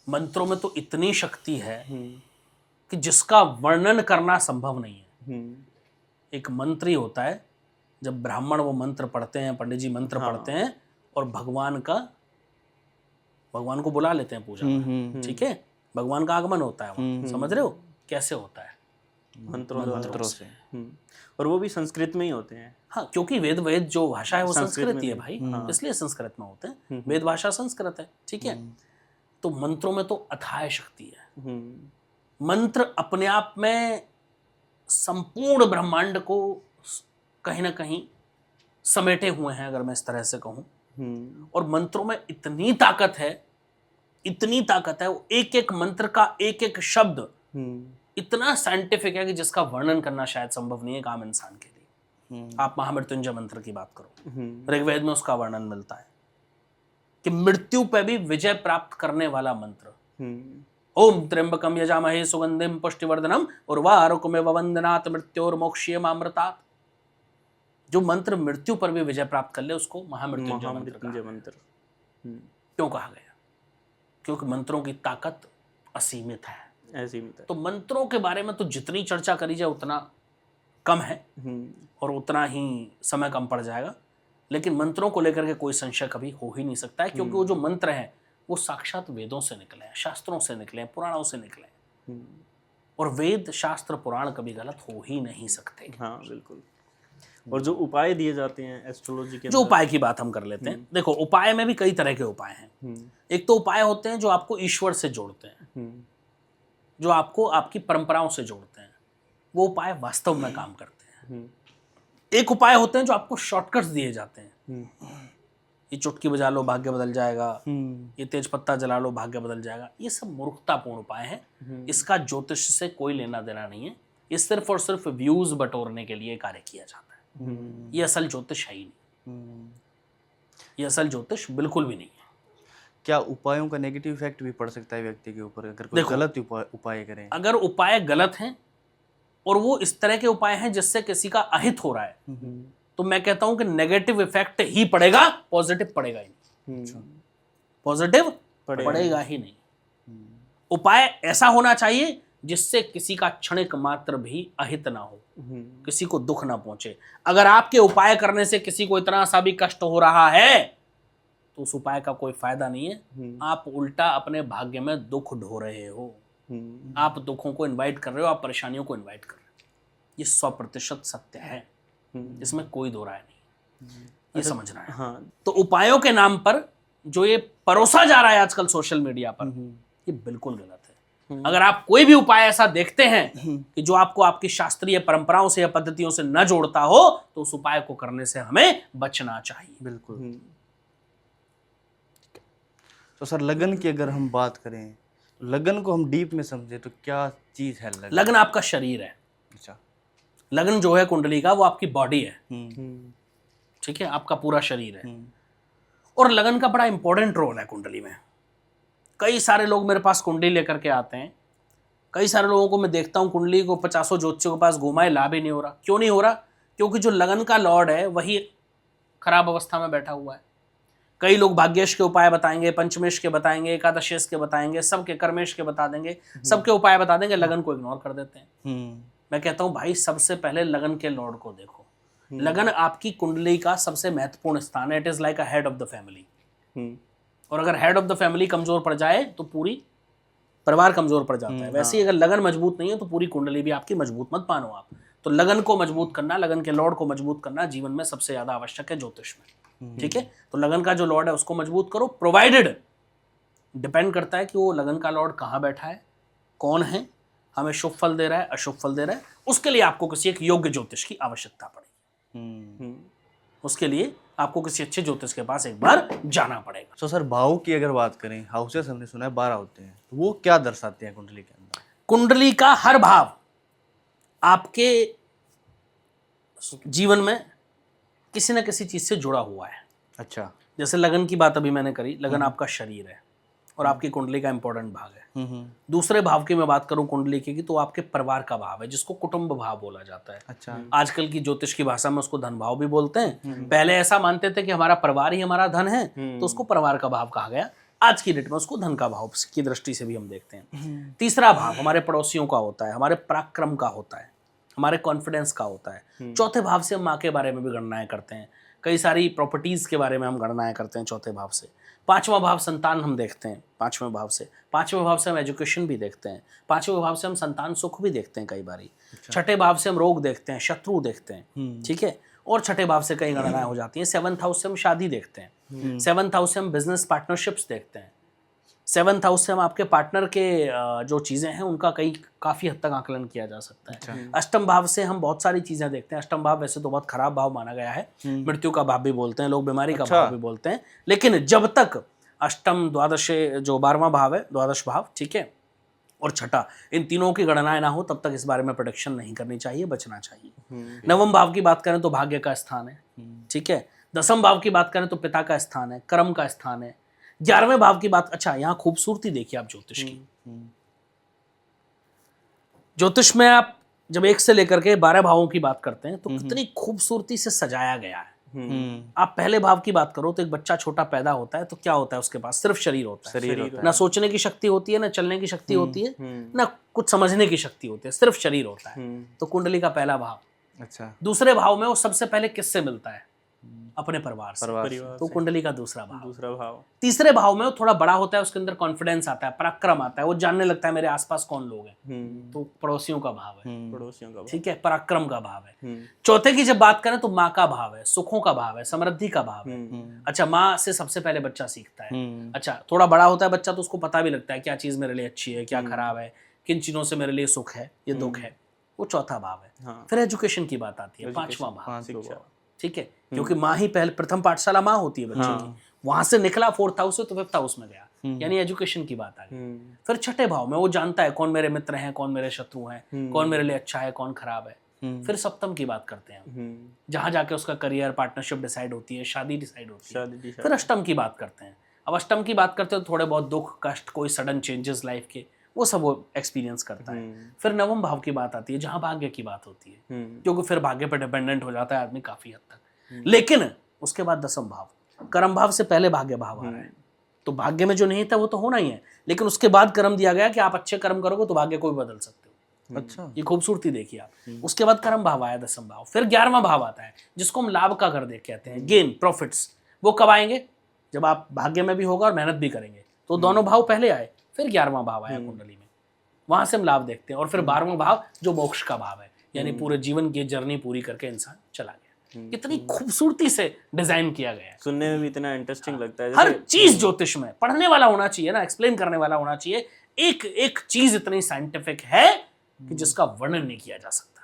मंत्रों में तो इतनी शक्ति है कि जिसका वर्णन करना संभव नहीं है। एक मंत्र ही होता है, जब ब्राह्मण वो मंत्र पढ़ते हैं, पंडित जी मंत्र पढ़ते हैं और भगवान को बुला लेते हैं पूजा में, ठीक है, भगवान का आगमन होता है वहाँ। समझ रहे हो कैसे होता है? मंत्रों से। और वो भी संस्कृत में ही होते हैं। हाँ, क्योंकि वेद जो भाषा है वो संस्कृत ही है भाई, इसलिए संस्कृत में होते हैं। वेद भाषा संस्कृत है, ठीक है। तो मंत्रों में तो अथाह शक्ति है। मंत्र अपने आप में संपूर्ण ब्रह्मांड को कहीं ना कहीं समेटे हुए हैं, अगर मैं इस तरह से कहूँ। और मंत्रों में इतनी ताकत है, वो एक एक मंत्र का एक एक शब्द इतना साइंटिफिक है कि जिसका वर्णन करना शायद संभव नहीं है एक आम इंसान के लिए। आप महामृत्युंजय मंत्र की बात करो, ऋग्वेद में उसका वर्णन मिलता है कि मृत्यु पे भी विजय प्राप्त करने वाला मंत्र। ओम त्र्यंबकम यजामहे सुगंधिम पुष्टिवर्धनम उर्वारुकमिव वंदनात् मृत्योर्मोक्ष्यमामृतात्। जो मंत्र मृत्यु पर भी विजय प्राप्त कर ले उसको महामृत्युंजय मंत्र क्यों कहा गया? क्योंकि मंत्रों की ताकत असीमित है। तो मंत्रों के बारे में तो जितनी चर्चा करी जाए उतना कम है और उतना ही समय कम पड़ जाएगा। लेकिन मंत्रों को लेकर के कोई संशय कभी हो ही नहीं सकता है, क्योंकि वो जो मंत्र हैं वो साक्षात वेदों से निकले हैं, शास्त्रों से निकले हैं, पुराणों से निकले हैं। और वेद, शास्त्र, पुराण कभी गलत हो ही नहीं सकते। हाँ बिल्कुल। और जो उपाय दिए जाते हैं एस्ट्रोलॉजी के, जो उपाय की बात हम कर लेते हैं, देखो उपाय में भी कई तरह के उपाय हैं। एक तो उपाय होते हैं जो आपको ईश्वर से जोड़ते हैं, जो आपको आपकी परंपराओं से जोड़ते हैं, वो उपाय वास्तव में काम करते हैं। एक उपाय होते हैं जो आपको शॉर्टकट्स दिए जाते हैं, ये चुटकी बजा लो भाग्य बदल जाएगा, ये तेज पत्ता जला लो भाग्य बदल जाएगा। ये सब मूर्खतापूर्ण उपाय हैं, इसका ज्योतिष से कोई लेना देना नहीं है। ये सिर्फ और सिर्फ व्यूज बटोरने के लिए कार्य किया जाता है। ये असल ज्योतिष है ही नहीं, ये असल ज्योतिष बिल्कुल भी नहीं है। क्या उपायों का नेगेटिव इफेक्ट भी पड़ सकता है व्यक्ति के ऊपर अगर कोई गलत उपाय करें? अगर उपाय गलत हैं और वो इस तरह के उपाय हैं जिससे किसी का अहित हो रहा है, तो मैं कहता हूं कि नेगेटिव इफेक्ट ही पड़ेगा, पॉजिटिव पड़ेगा ही नहीं। पॉजिटिव पड़ेगा ही नहीं। उपाय ऐसा होना चाहिए जिससे किसी का क्षणिक मात्र भी अहित ना हो, किसी को दुख ना पहुंचे। अगर आपके उपाय करने से किसी को इतना सा भी कष्ट हो रहा है तो उस उपाय का कोई फायदा नहीं है। आप उल्टा अपने भाग्य में दुख ढो रहे हो। आप दुखों को इनवाइट कर रहे हो, आप परेशानियों को इनवाइट कर रहे हो। ये 100% सत्य है, इसमें कोई दो राय नहीं, ये समझना है। हाँ। तो उपायों के नाम पर जो ये परोसा जा रहा है आजकल सोशल मीडिया पर, ये बिल्कुल गलत है। अगर आप कोई भी उपाय ऐसा देखते हैं कि जो आपको आपकी शास्त्रीय परंपराओं से या पद्धतियों से न जोड़ता हो, तो उस उपाय को करने से हमें बचना चाहिए। बिल्कुल। तो सर लगन की अगर हम बात करें, लगन को हम डीप में समझे तो क्या चीज है लगन? लगन आपका शरीर है। अच्छा। लगन जो है कुंडली का, वो आपकी बॉडी है, ठीक है, आपका पूरा शरीर है। और लगन का बड़ा इंपॉर्टेंट रोल है कुंडली में। कई सारे लोग मेरे पास कुंडली लेकर के आते हैं, कई सारे लोगों को मैं देखता हूँ कुंडली को 50 ज्योतिषियों के पास घुमाए, लाभ ही नहीं हो रहा। क्यों नहीं हो रहा? क्योंकि जो लगन का लॉर्ड है वही खराब अवस्था में बैठा हुआ है। कई लोग भाग्येश के उपाय बताएंगे, पंचमेश के बताएंगे, एकादशेश के बताएंगे, सबके कर्मेश के बता देंगे, सबके उपाय बता देंगे, लगन को इग्नोर कर देते हैं। मैं कहता हूं भाई सबसे पहले लगन के लॉर्ड को देखो। लगन आपकी कुंडली का सबसे महत्वपूर्ण स्थान है। It is like a head of the family. और अगर हेड ऑफ द फैमिली कमजोर पड़ जाए तो पूरी परिवार कमजोर पड़ जाता है। वैसे ही अगर लगन मजबूत नहीं है तो पूरी कुंडली भी आपकी मजबूत मत मानो आप। तो लगन को मजबूत करना, लगन के लॉर्ड को मजबूत करना जीवन में सबसे ज्यादा आवश्यक है ज्योतिष में। ठीक है, तो लगन का जो लॉर्ड है उसको मजबूत करो, प्रोवाइडेड डिपेंड करता है कि वो लगन का लॉर्ड कहाँ बैठा है, कौन है, हमें शुभ फल दे रहा है, अशुभ फल दे रहा है। उसके लिए आपको किसी एक योग्य ज्योतिष की आवश्यकता पड़ेगी। उसके लिए आपको किसी अच्छे ज्योतिष के पास एक बार जाना पड़ेगा। तो सर भाव की अगर बात करें, हाउसेस हमने सुना है 12 होते हैं, तो वो क्या दर्शाते हैं कुंडली के अंदर? कुंडली का हर भाव आपके जीवन में किसी न किसी चीज से जुड़ा हुआ है। अच्छा, जैसे लगन की बात अभी मैंने करी, लगन आपका शरीर है और आपकी कुंडली का इंपॉर्टेंट भाग है। दूसरे भाव की मैं बात करूं कुंडली की, तो आपके परिवार का भाव है जिसको कुटुंब भाव बोला जाता है। अच्छा, आजकल की ज्योतिष की भाषा में उसको धन भाव भी बोलते हैं। पहले ऐसा मानते थे कि हमारा परिवार ही हमारा धन है, तो उसको परिवार का भाव कहा गया। आज की डेट में उसको धन का भाव की दृष्टि से भी हम देखते हैं। तीसरा भाव हमारे पड़ोसियों का होता है, हमारे पराक्रम का होता है, हमारे कॉन्फिडेंस का होता है। चौथे भाव से हम माँ के बारे में भी गणनाएं करते हैं, कई सारी प्रॉपर्टीज के बारे में हम गणनाएं करते हैं चौथे भाव से। पांचवा भाव संतान हम देखते हैं पांचवें भाव से। पांचवें भाव से हम एजुकेशन भी देखते हैं। पांचवें भाव से हम संतान सुख भी देखते हैं कई बारी। छठे भाव से हम रोग देखते हैं, शत्रु देखते हैं। ठीक है, और छठे भाव से कई गणनाएं हो जाती हैं। 7th हाउस से हम शादी देखते हैं। 7th हाउस से हम बिजनेस पार्टनरशिप्स देखते हैं। 7th हाउस से हम आपके पार्टनर के जो चीज़ें हैं उनका काफ़ी हद तक आकलन किया जा सकता है। अष्टम भाव से हम बहुत सारी चीज़ें देखते हैं। अष्टम भाव वैसे तो बहुत खराब भाव माना गया है, मृत्यु का भाव भी बोलते हैं लोग, बीमारी का भाव भी बोलते हैं। लेकिन जब तक अष्टम, द्वादश, जो 12वां भाव है, द्वादश भाव, ठीक है, और छठा, इन तीनों की गणनाएं ना हो तब तक इस बारे में प्रोडिक्शन नहीं करनी चाहिए, बचना चाहिए। नवम भाव की बात करें तो भाग्य का स्थान है। ठीक है, 10वें भाव की बात करें तो पिता का स्थान है, कर्म का स्थान है। 11वें भाव की बात, अच्छा यहाँ खूबसूरती देखिए आप ज्योतिष की। ज्योतिष में आप जब 1 से लेकर के 12 भावों की बात करते हैं तो कितनी खूबसूरती से सजाया गया है। आप पहले भाव की बात करो तो एक बच्चा छोटा पैदा होता है तो क्या होता है उसके पास? सिर्फ शरीर होता है। ना सोचने की शक्ति होती है, ना चलने की शक्ति होती है, ना कुछ समझने की शक्ति होती है, सिर्फ शरीर होता है। तो कुंडली का पहला भाव। अच्छा, दूसरे भाव में वो सबसे पहले किससे मिलता है? अपने परिवार से। तो कुंडली का दूसरा भाव। तीसरे भाव में वो थोड़ा बड़ा होता है, उसके अंदर कॉन्फिडेंस आता है, पराक्रम आता है, वो जानने लगता है मेरे आसपास कौन लोग हैं। तो पड़ोसियों का भाव है, पड़ोसियों का, ठीक है, पराक्रम का भाव है। चौथे की जब बात करें तो माँ का भाव है, सुखों का भाव है, समृद्धि का भाव है। अच्छा, माँ से सबसे पहले बच्चा सीखता है। अच्छा, थोड़ा बड़ा होता है बच्चा तो उसको पता भी लगता है क्या चीज मेरे लिए अच्छी है, क्या खराब है, किन चीजों से मेरे लिए सुख है, ये दुख है। वो चौथा भाव है। फिर एजुकेशन की बात आती है, 5वां भाव। ठीक है, क्योंकि माँ ही पहले प्रथम पाठशाला माँ होती है बच्चे की। वहां से निकला 4th हाउस से तो 5th हाउस में गया, यानी एजुकेशन की बात आ गई। फिर छठे भाव में वो जानता है कौन मेरे मित्र हैं, कौन मेरे शत्रु हैं, कौन मेरे लिए अच्छा है, कौन खराब है। फिर सप्तम की बात करते हैं, जहां जाके उसका करियर, पार्टनरशिप डिसाइड होती है, शादी डिसाइड होती है। फिर अष्टम की बात करते हैं। अब अष्टम की बात करते हैं तो थोड़े बहुत दुख, कष्ट, कोई सडन चेंजेस लाइफ के, वो सब वो एक्सपीरियंस करता है। फिर नवम भाव की बात आती है जहां भाग्य की बात होती है, क्योंकि फिर भाग्य पर डिपेंडेंट हो जाता है आदमी काफी हद तक। लेकिन उसके बाद 10वां भाव, कर्म भाव से पहले भाग्य भाव आ रहा है। तो भाग्य में जो नहीं था वो तो होना ही है, लेकिन उसके बाद कर्म दिया गया कि आप अच्छे कर्म करोगे तो भाग्य को भी बदल सकते हो। अच्छा, ये खूबसूरती देखिए आप। उसके बाद कर्म भाव आया 10वां भाव। फिर 11वां भाव आता है जिसको हम लाभ का घर देख कहते हैं, गेन, प्रॉफिट्स। वो कब आएंगे? जब आप भाग्य में भी होगा और मेहनत भी करेंगे। तो दोनों भाव पहले आए, फिर 11वां भाव आया कुंडली में, वहां से हम लाभ देखते हैं। और फिर 12वां भाव जो मोक्ष का भाव है, यानी पूरे जीवन की जर्नी पूरी करके इंसान चला गया। कितनी खूबसूरती से डिजाइन किया गया है, सुनने में भी इतना इंटरेस्टिंग लगता है। हर चीज ज्योतिष में पढ़ने वाला होना चाहिए ना, एक्सप्लेन करने वाला होना चाहिए। एक एक चीज इतनी साइंटिफिक है कि जिसका वर्णन नहीं किया जा सकता।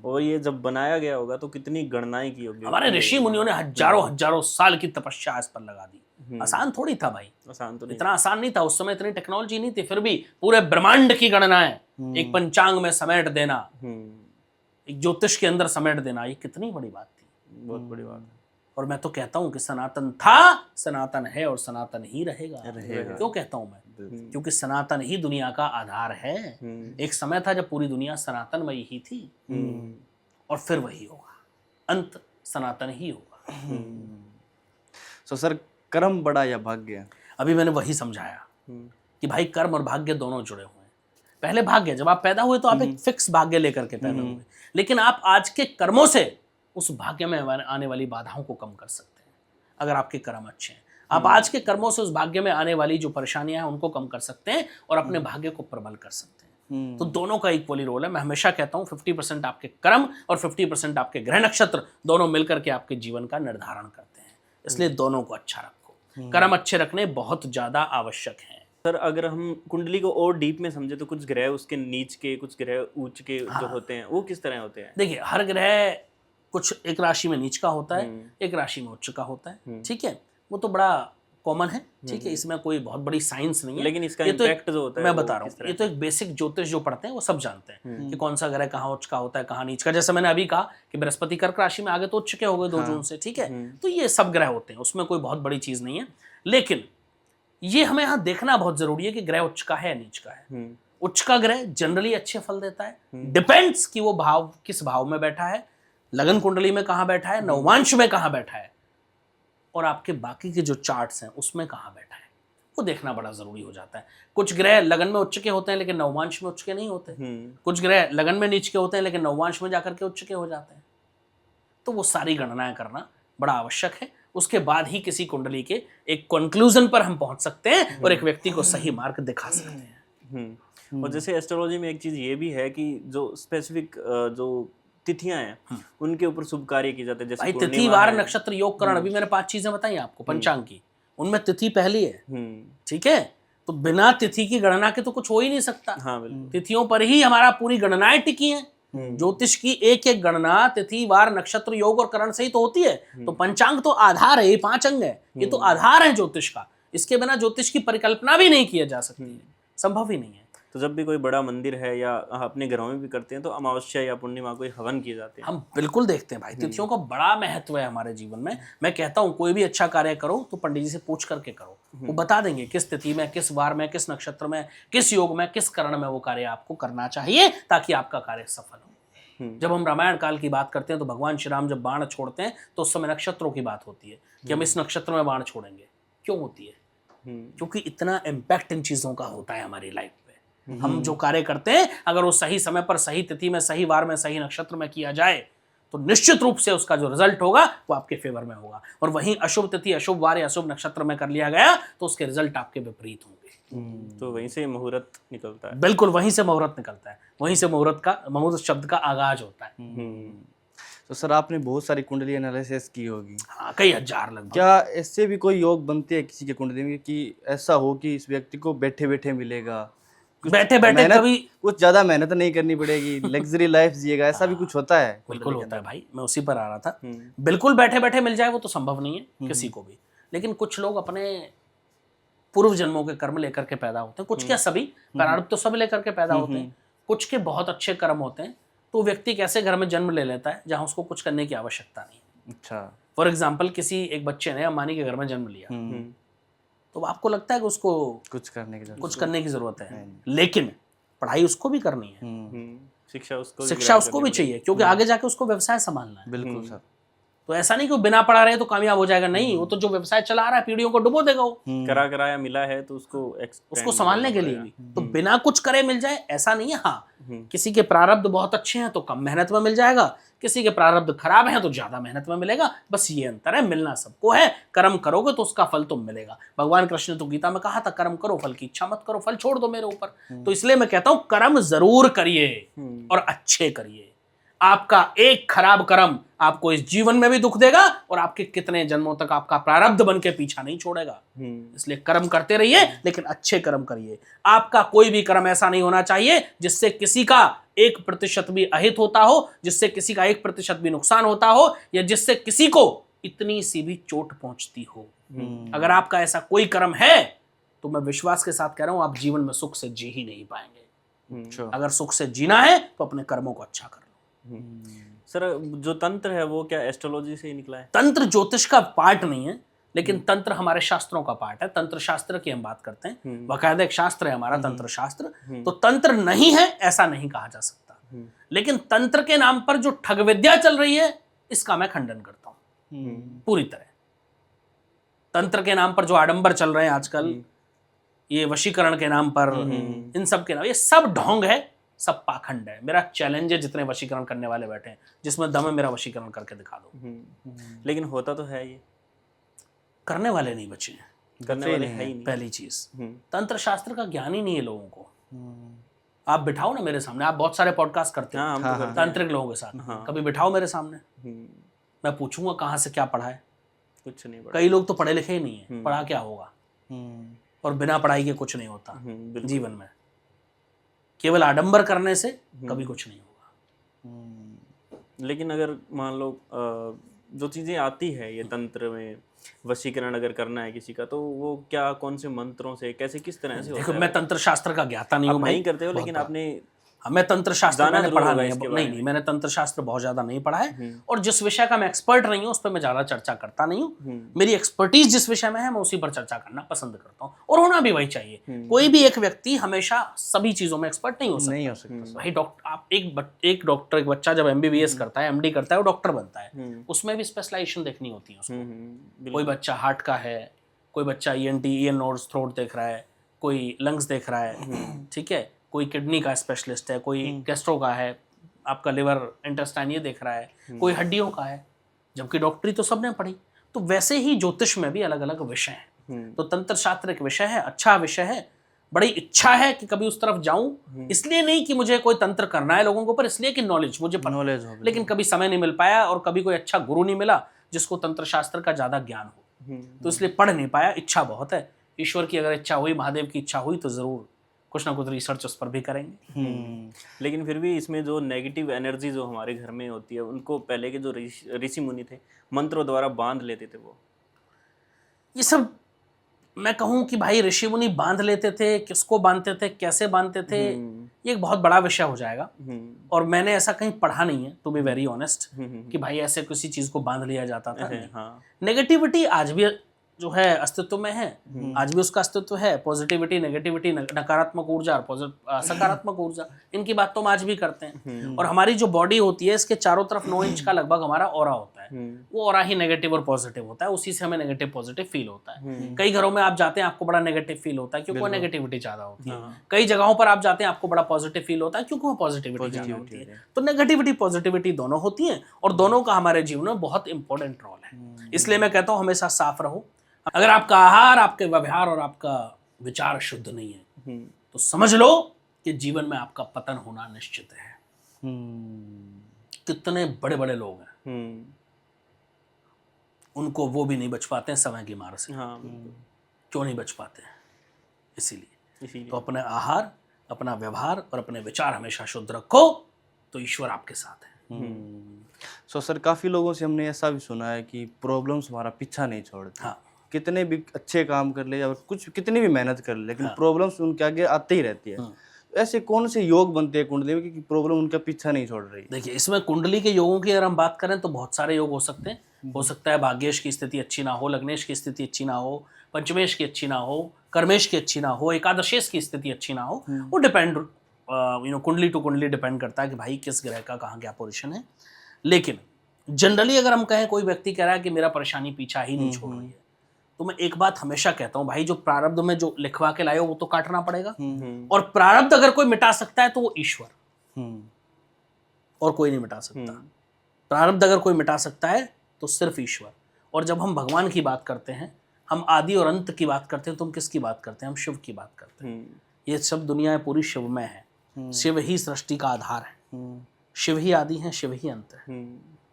और ये जब बनाया गया होगा तो कितनी गणनाएं की होगी। हमारे ऋषि मुनियों ने हजारों साल की तपस्या इस पर लगा दी। आसान थोड़ी था भाई, आसान तो नहीं, इतना आसान नहीं था उस समय, इतनी टेक्नोलॉजी नहीं थी। फिर भी पूरे ब्रह्मांड की गणनाएं एक पंचांग में समेट देना, एक ज्योतिष के अंदर समेट देना, ये कितनी बड़ी बात थी, बहुत बड़ी बात है। और मैं तो कहता हूं कि सनातन था, सनातन है और सनातन ही रहेगा। क्यों कहता हूं मैं? क्योंकि सनातन ही दुनिया का आधार है। एक समय था जब पूरी दुनिया सनातनमयी ही थी, और फिर वही होगा, अंत सनातन ही होगा। तो सर, कर्म बड़ा या भाग्य? अभी मैंने वही समझाया कि भाई कर्म और भाग्य दोनों जुड़े हुए हैं। पहले भाग्य, जब आप पैदा हुए तो आप एक फिक्स भाग्य लेकर के पैदा हुए, लेकिन आप आज के कर्मों से उस भाग्य में आने वाली बाधाओं को कम कर सकते हैं अगर आपके कर्म अच्छे हैं। आप आज के कर्मों से उस भाग्य में आने वाली जो परेशानियां हैं उनको कम कर सकते हैं और अपने भाग्य को प्रबल कर सकते हैं। तो दोनों का इक्वली रोल है। मैं हमेशा कहता हूँ 50% आपके कर्म और 50% आपके ग्रह नक्षत्र दोनों मिलकर के आपके जीवन का निर्धारण करते हैं, इसलिए दोनों को अच्छा रखो। कर्म अच्छे रखने बहुत ज्यादा आवश्यक हैं। सर, अगर हम कुंडली को और डीप में समझे तो कुछ ग्रह उसके नीच के, कुछ ग्रह ऊंच के जो होते हैं वो किस तरह होते हैं? देखिए, हर ग्रह कुछ एक राशि में नीच का होता है, एक राशि में उच्च का होता है, ठीक है, वो तो बड़ा कॉमन है, ठीक है, इसमें कोई बहुत बड़ी साइंस नहीं है। लेकिन इसका ये तो इम्पैक्ट जो होता है मैं बता रहा हूँ, ये तो एक बेसिक ज्योतिष जो पढ़ते हैं वो सब जानते हैं कि कौन सा ग्रह कहाँ उच्च का होता है, कहाँ नीच का। जैसे मैंने अभी कहा कि बृहस्पति कर्क राशि में आगे तो उच्च के हो गए 2 जून से, ठीक है, तो ये सब ग्रह होते हैं, उसमें कोई बहुत बड़ी चीज नहीं है। लेकिन ये हमें यहाँ देखना बहुत जरूरी है कि ग्रह उच्च का है नीच का है। उच्च का ग्रह जनरली अच्छे फल देता है, डिपेंड्स कि वो भाव किस भाव में बैठा है, लगन कुंडली में कहाँ बैठा है, नवमांश में कहाँ बैठा है, और आपके बाकी के जो चार्ट्स हैं उसमें कहाँ बैठा है, वो देखना बड़ा जरूरी हो जाता है। कुछ ग्रह लगन में उच्च के होते हैं लेकिन नवमांश में उच्च के नहीं होते, कुछ ग्रह लगन में नीच के होते हैं लेकिन नवमांश में जाकर के उच्च के हो जाते हैं। तो वो सारी गणनाएं करना बड़ा आवश्यक है। उसके बाद ही किसी कुंडली के एक कंक्लूजन पर हम पहुंच सकते हैं और एक व्यक्ति को सही मार्ग दिखा सकते हैं। और जैसे एस्ट्रोलॉजी में एक चीज ये भी है कि जो स्पेसिफिक जो तिथियां हैं उनके ऊपर शुभ कार्य किए जाते हैं, जैसे भाई तिथि, वार, नक्षत्र, योग, करण, अभी मैंने 5 चीजें बताई आपको पंचांग की, उनमें तिथि पहली है, ठीक है, तो बिना तिथि की गणना के तो कुछ हो ही नहीं सकता। हाँ, बिल्कुल। तिथियों पर ही हमारा पूरी गणनाएं टिकी हैं। ज्योतिष की एक एक गणना तिथि, वार, नक्षत्र, योग और करण से ही तो होती है। तो पंचांग तो आधार है, ये 5 अंग है, ये तो आधार है ज्योतिष का। इसके बिना ज्योतिष की परिकल्पना भी नहीं किया जा सकती है, संभव ही नहीं है। तो जब भी कोई बड़ा मंदिर है या अपने घरों में भी करते हैं तो अमावस्या या पूर्णिमा को हवन किए जाते हैं। हम बिल्कुल देखते हैं भाई, तिथियों का बड़ा महत्व है हमारे जीवन में। मैं कहता हूँ कोई भी अच्छा कार्य करो तो पंडित जी से पूछ करके करो, वो बता देंगे किस तिथि में, किस वार में, किस नक्षत्र में, किस योग में, किस करण में वो कार्य आपको करना चाहिए ताकि आपका कार्य सफल हो। जब हम रामायण काल की बात करते हैं तो भगवान श्री राम जब बाण छोड़ते हैं तो उस समय नक्षत्रों की बात होती है कि हम इस नक्षत्र में बाण छोड़ेंगे। क्यों होती है? क्योंकि इतना इम्पैक्ट इन चीजों का होता है हमारी लाइफ पे। हम जो कार्य करते हैं अगर वो सही समय पर, सही तिथि में, सही वार में, सही नक्षत्र में किया जाए तो निश्चित रूप से उसका जो रिजल्ट होगा वो आपके फेवर में होगा। और वहीं अशुभ तिथि, अशुभ वार या अशुभ नक्षत्र में कर लिया गया तो उसके रिजल्ट आपके विपरीत होंगे। तो वहीं से मुहूर्त निकलता है। बिल्कुल, वहीं से मुहूर्त निकलता है, वहीं से मुहूर्त शब्द का आगाज होता है। तो सर, आपने बहुत सारी कुंडली एनालिसिस की होगी। हाँ, कई हजार लगभग। क्या इससे भी कोई योग बनती है किसी के कुंडली में कि ऐसा हो कि इस व्यक्ति को बैठे बैठे मिलेगा, बैठे बैठे कभी कुछ ज्यादा मेहनत नहीं करनी पड़ेगी, लग्जरी लाइफ जिएगा, ऐसा भी कुछ होता है? बिल्कुल होता है भाई, मैं उसी पर आ रहा था। बिल्कुल बैठे बैठे मिल जाए वो तो संभव नहीं है किसी को भी, लेकिन कुछ लोग अपने पूर्व जन्मों के कर्म लेकर के पैदा होते हैं। कुछ क्या, सभी प्रारब्ध तो सब लेकर के पैदा होते हैं। कुछ के बहुत अच्छे कर्म होते हैं तो व्यक्ति कैसे घर में जन्म ले लेता है जहां उसको कुछ करने की आवश्यकता नहीं। अच्छा, फॉर एग्जाम्पल किसी एक बच्चे ने अंबानी के घर में जन्म लिया तो आपको लगता है कि उसको कुछ करने की जरूरत है, लेकिन पढ़ाई उसको भी करनी है, शिक्षा उसको भी चाहिए, क्योंकि आगे जाके उसको व्यवसाय संभालना है। बिल्कुल सर। तो ऐसा नहीं कि वो बिना पढ़ा रहे तो कामयाब हो जाएगा, नहीं, वो तो जो व्यवसाय चला रहा है पीढ़ियों को डुबो देगा वो। कराया मिला है तो उसको संभालने के लिए भी तो बिना कुछ करे मिल जाए ऐसा नहीं है। हाँ, किसी के प्रारब्ध बहुत अच्छे हैं तो कम मेहनत में मिल जाएगा, किसी के प्रारब्ध खराब हैं तो ज्यादा मेहनत में मिलेगा। बस ये अंतर है, मिलना सबको है। कर्म करोगे तो उसका फल तुम मिलेगा। भगवान कृष्ण ने तो गीता में कहा था कर्म करो, फल की इच्छा मत करो, फल छोड़ दो मेरे ऊपर। तो इसलिए मैं कहता हूं कर्म जरूर करिए और अच्छे करिए। आपका एक खराब कर्म आपको इस जीवन में भी दुख देगा और आपके कितने जन्मों तक आपका प्रारब्ध बन के पीछा नहीं छोड़ेगा। इसलिए कर्म करते रहिए, लेकिन अच्छे कर्म करिए। आपका कोई भी कर्म ऐसा नहीं होना चाहिए जिससे किसी का 1% भी अहित होता हो, जिससे किसी का 1% भी नुकसान होता हो, या जिससे किसी को इतनी सी भी चोट पहुंचती हो। अगर आपका ऐसा कोई कर्म है तो मैं विश्वास के साथ कह रहा हूं आप जीवन में सुख से जी ही नहीं पाएंगे। अगर सुख से जीना है तो अपने कर्मों को अच्छा कर लो। सर, जो तंत्र है वो क्या एस्ट्रोलॉजी से ही निकला है? तंत्र ज्योतिष का पार्ट नहीं है, लेकिन तंत्र हमारे शास्त्रों का पार्ट है। तंत्र शास्त्र की हम बात करते हैं, बाकायदा एक शास्त्र है हमारा तंत्र शास्त्र। तो तंत्र नहीं है ऐसा नहीं कहा जा सकता, लेकिन तंत्र के नाम पर जो ठग विद्या चल रही है इसका मैं खंडन करता हूं पूरी तरह। तंत्र के नाम पर जो आडंबर चल रहे हैं आजकल, ये वशीकरण के नाम पर, इन सब के नाम, ये सब ढोंग है, सब पाखंड है। मेरा चैलेंज है जितने वशीकरण करने वाले बैठे हैं, जिसमें दम है मेरा वशीकरण करके दिखा दो। लेकिन होता तो है, ये करने वाले नहीं बचे हैं, करने वाले है ही नहीं। पहली चीज तंत्र शास्त्र का ज्ञान ही नहीं है लोगों को। आप बिठाओ ना मेरे सामने, आप बहुत सारे पॉडकास्ट करते हाँ, हैं हम तो करते हैं। तांत्रिक लोगों के साथ, कभी बिठाओ मेरे सामने, मैं पूछूंगा कहाँ से क्या पढ़ा है। कुछ नहीं पढ़ा। कई लोग तो पढ़े लिखे ही नहीं है, पढ़ा क्या होगा, और बिना पढ़ाई के कुछ नहीं होता जीवन में। केवल आडंबर करने से कभी कुछ नहीं होगा। लेकिन अगर मान लो जो चीज़ें आती है ये तंत्र में, वशीकरण अगर करना है किसी का, तो वो क्या, कौन से मंत्रों से, कैसे, किस तरह से देखो, होता है? मैं तंत्र शास्त्र का ज्ञाता नहीं हूँ आप भाई, नहीं करते हो, लेकिन आपने मैं तंत्र शास्त्र जाना मैंने जरूर पढ़ा होगा नहीं इसके है। बारे नहीं, मैंने तंत्र शास्त्र बहुत ज्यादा नहीं पढ़ा है, और जिस विषय का मैं एक्सपर्ट नहीं हूँ उस पर मैं ज्यादा चर्चा करता नहीं हूँ। मेरी एक्सपर्टीज जिस विषय में है मैं उसी पर चर्चा करना पसंद करता हूँ, और होना भी वही चाहिए। कोई भी एक व्यक्ति हमेशा सभी चीजों में एक्सपर्ट नहीं हो सकता। नहीं हो सकता। भाई डॉक्टर, आप एक डॉक्टर, एक बच्चा जब MBBS करता है, MD करता है, वो डॉक्टर बनता है, उसमें भी स्पेशलाइजेशन देखनी होती है उसको। कोई बच्चा हार्ट का है, कोई बच्चा ENT, ईयर नोज थ्रोट देख रहा है, कोई लंग्स देख रहा है, ठीक है, कोई किडनी का स्पेशलिस्ट है, कोई गैस्ट्रो का है, आपका लिवर इंटेस्टाइन ये देख रहा है, कोई हड्डियों का है, जबकि डॉक्टरी तो सबने पढ़ी। तो वैसे ही ज्योतिष में भी अलग अलग विषय हैं। तो तंत्र शास्त्र एक विषय है, अच्छा विषय है, बड़ी इच्छा है कि कभी उस तरफ जाऊं, इसलिए नहीं कि मुझे कोई तंत्र करना है लोगों को, पर इसलिए कि नॉलेज मुझे नॉलेज हो, लेकिन कभी समय नहीं मिल पाया, और कभी कोई अच्छा गुरु नहीं मिला जिसको तंत्र शास्त्र का ज्यादा ज्ञान हो, तो इसलिए पढ़ नहीं पाया। इच्छा बहुत है, ईश्वर की अगर इच्छा हुई, महादेव की इच्छा हुई, तो जरूर कुछ ना कुछ रिसर्च उस पर भी करेंगे। लेकिन फिर भी इसमें जो नेगेटिव एनर्जी जो हमारे घर में होती है, उनको पहले के जो ऋषि मुनि थे मंत्रों द्वारा बांध लेते थे। वो ये सब मैं कहूँ कि भाई ऋषि मुनि बांध लेते थे, किसको बांधते थे, कैसे बांधते थे, ये एक बहुत बड़ा विषय हो जाएगा, और मैंने ऐसा कहीं पढ़ा नहीं है, टू बी वेरी ऑनेस्ट, कि भाई ऐसे किसी चीज को बांध लिया जाता था। हाँ। नेगेटिविटी आज भी जो है अस्तित्व में है, आज भी उसका अस्तित्व है। पॉजिटिविटी, नेगेटिविटी, नकारात्मक ऊर्जा और सकारात्मक ऊर्जा, इनकी बात तो हम आज भी करते हैं। और हमारी जो बॉडी होती है, इसके चारों तरफ 9 इंच का लगभग हमारा ऑरा होता है। वो ऑरा ही नेगेटिव और पॉजिटिव होता है, उसी से हमें नेगेटिव पॉजिटिव फील होता है। कई घरों में आप जाते हैं, आपको बड़ा नेगेटिव फील होता है क्योंकि वो नेगेटिविटी ज्यादा होती है। कई जगहों पर आप जाते हैं, आपको बड़ा पॉजिटिव फील होता है क्योंकि वो पॉजिटिविटी ज्यादा होती है। तो नेगेटिविटी पॉजिटिविटी दोनों होती है, और दोनों का हमारे जीवन में बहुत इंपॉर्टेंट रोल है। इसलिए मैं कहता हूँ हमेशा साफ रहो। अगर आपका आहार, आपके व्यवहार और आपका विचार शुद्ध नहीं है, तो समझ लो कि जीवन में आपका पतन होना निश्चित है। कितने बड़े बड़े लोग हैं, उनको वो भी नहीं बच पाते हैं समय की मार से। हाँ, क्यों नहीं बच पाते हैं? इसीलिए तो अपने आहार, अपना व्यवहार और अपने विचार हमेशा शुद्ध रखो, तो ईश्वर आपके साथ है। सो सर, काफ़ी लोगों से हमने ऐसा भी सुना है कि प्रॉब्लम्स हमारा पीछा नहीं छोड़ती। हाँ, कितने भी अच्छे काम कर ले या कुछ कितनी भी मेहनत कर ले, लेकिन प्रॉब्लम्स उनके आगे आते ही रहती है। ऐसे कौन से योग बनते हैं कुंडली में कि प्रॉब्लम उनका पीछा नहीं छोड़ रही? देखिए, इसमें कुंडली के योगों की अगर हम बात करें तो बहुत सारे योग हो सकते हैं। हो सकता है भाग्येश की स्थिति अच्छी ना हो, लग्नेश की स्थिति अच्छी ना हो, पंचमेश की अच्छी ना हो, कर्मेश की अच्छी ना हो, एकादशेश की स्थिति अच्छी ना हो। वो डिपेंड कुंडली टू कुंडली डिपेंड करता है कि भाई किस ग्रह का कहाँ क्या पोजीशन है। लेकिन जनरली अगर हम कहें, कोई व्यक्ति कह रहा है कि मेरा परेशानी पीछा ही नहीं छोड़ रही है, तो मैं एक बात हमेशा कहता हूं, भाई जो प्रारब्ध में जो लिखवा के लाए हो वो तो काटना पड़ेगा। और प्रारब्ध अगर कोई मिटा सकता है तो वो ईश्वर, और कोई नहीं मिटा सकता। प्रारब्ध अगर कोई मिटा सकता है तो सिर्फ ईश्वर। और जब हम भगवान की बात करते हैं, हम आदि और अंत की बात करते हैं, तो हम किसकी बात करते हैं? हम शिव की बात करते हैं। ये सब दुनिया पूरी शिव में है। शिव ही सृष्टि का आधार है, शिव ही आदि है, शिव ही अंत है।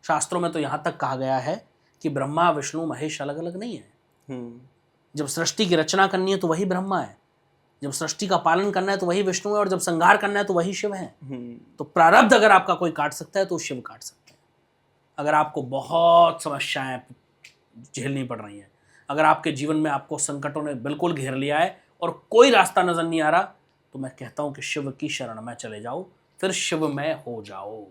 शास्त्रों में तो यहाँ तक कहा गया है कि ब्रह्मा, विष्णु, महेश अलग अलग नहीं है। जब सृष्टि की रचना करनी है तो वही ब्रह्मा है, जब सृष्टि का पालन करना है तो वही विष्णु है, और जब संहार करना है तो वही शिव है। तो प्रारब्ध अगर आपका कोई काट सकता है तो शिव काट सकते हैं। अगर आपको बहुत समस्याएं झेलनी पड़ रही हैं, अगर आपके जीवन में आपको संकटों ने बिल्कुल घेर लिया है और कोई रास्ता नजर नहीं आ रहा, तो मैं कहता हूं कि शिव की शरण में चले जाओ, फिर शिवमय हो जाओ।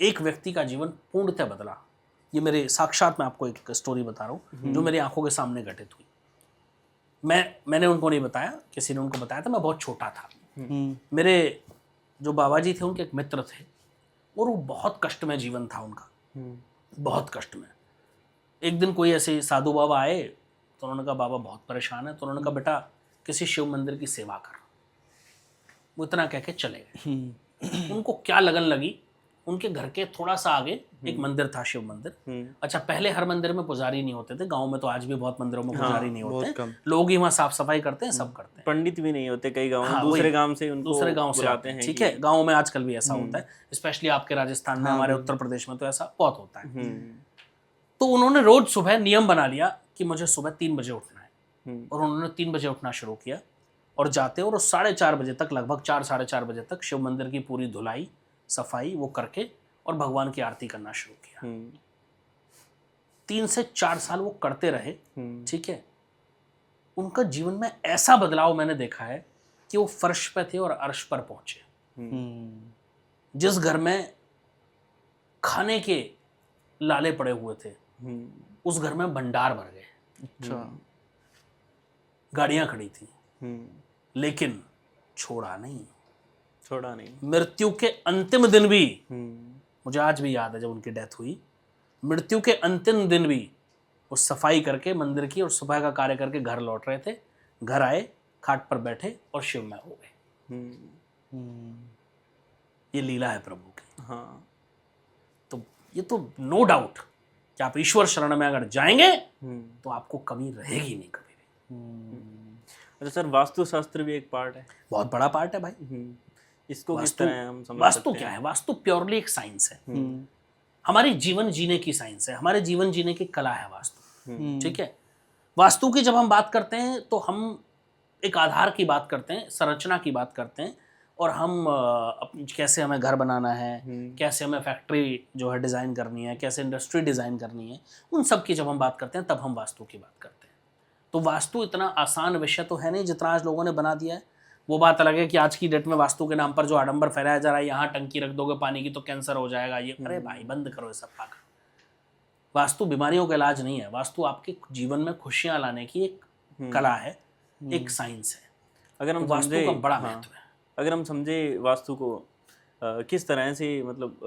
एक व्यक्ति का जीवन पूर्णतः बदला ये मेरे साक्षात मैं आपको एक स्टोरी बता रहा हूँ जो मेरी आंखों के सामने घटित हुई। मैंने उनको नहीं बताया, किसी ने उनको बताया था, मैं बहुत छोटा था। मेरे जो बाबा जी थे उनके एक मित्र थे और वो बहुत कष्ट में जीवन था उनका, बहुत कष्ट में। एक दिन कोई ऐसे साधु बाबा आए तो उन्होंने कहा बाबा बहुत परेशान है, तो उन्होंने कहा बेटा किसी शिव मंदिर की सेवा कर। वो इतना कह के चले गए। उनको क्या लगन लगी, उनके घर के थोड़ा सा आगे एक मंदिर था, शिव मंदिर। अच्छा, पहले हर मंदिर में पुजारी नहीं होते थे, गांव में तो आज भी बहुत मंदिरों में पुजारी नहीं होते, लोग ही वहाँ साफ सफाई करते हैं, सब करते हैं। पंडित भी नहीं होते कई गाँव में, दूसरे गांव से उनको दूसरे गांव से आते हैं, ठीक है। गाँव में आजकल भी ऐसा होता है, स्पेशली आपके राजस्थान में, हमारे उत्तर प्रदेश में तो ऐसा बहुत होता है। तो उन्होंने रोज सुबह नियम बना लिया कि मुझे सुबह 3 बजे उठना है, और उन्होंने 3 बजे उठना शुरू किया और जाते, और 4:30 बजे तक, लगभग 4-4:30 बजे तक शिव मंदिर की पूरी धुलाई सफाई वो करके और भगवान की आरती करना शुरू किया। 3 से 4 साल वो करते रहे, ठीक है। उनका जीवन में ऐसा बदलाव मैंने देखा है कि वो फर्श पे थे और अर्श पर पहुंचे। जिस घर में खाने के लाले पड़े हुए थे उस घर में भंडार भर गए। अच्छा। गाड़ियां खड़ी थी लेकिन छोड़ा नहीं। मृत्यु के अंतिम दिन भी, मुझे आज भी याद है जब उनकी डेथ हुई, मृत्यु के अंतिम दिन भी वो सफाई करके मंदिर की और सुबह का कार्य करके घर लौट रहे थे। घर आए, खाट पर बैठे और शिवमय हो गए। ये लीला है प्रभु की। हाँ, तो ये तो नो डाउट कि आप ईश्वर शरण में अगर जाएंगे तो आपको कमी रहेगी नहीं कभी भी। अच्छा सर, वास्तु शास्त्र भी एक पार्ट है, बहुत बड़ा पार्ट है भाई। इसको किस तरह हम समझ वास्तु सकते क्या हैं? है? वास्तु प्योरली एक साइंस है, हमारे जीवन जीने की साइंस है, हमारे जीवन जीने की कला है वास्तु, ठीक है। वास्तु की जब हम बात करते हैं तो हम एक आधार की बात करते हैं, संरचना की बात करते हैं, और हम कैसे हमें घर बनाना है, कैसे हमें फैक्ट्री जो है डिज़ाइन करनी है, कैसे इंडस्ट्री डिज़ाइन करनी है, उन सब की जब हम बात करते हैं तब हम वास्तु की बात करते हैं। तो वास्तु इतना आसान विषय तो है नहीं जितना आज लोगों ने बना दिया है। वो बात अलग है कि आज की डेट में वास्तु के नाम पर जो आडंबर फैलाया जा रहा है, यहाँ टंकी रख दोगे पानी की तो कैंसर हो जाएगा, ये अरे भाई बंद करो ये सब पागल। वास्तु बीमारियों का इलाज नहीं है, वास्तु आपके जीवन में खुशियाँ लाने की एक कला है, एक साइंस है। अगर हम वास्तु समझे, का बड़ा महत्व है। अगर हम समझे वास्तु को किस तरह से, मतलब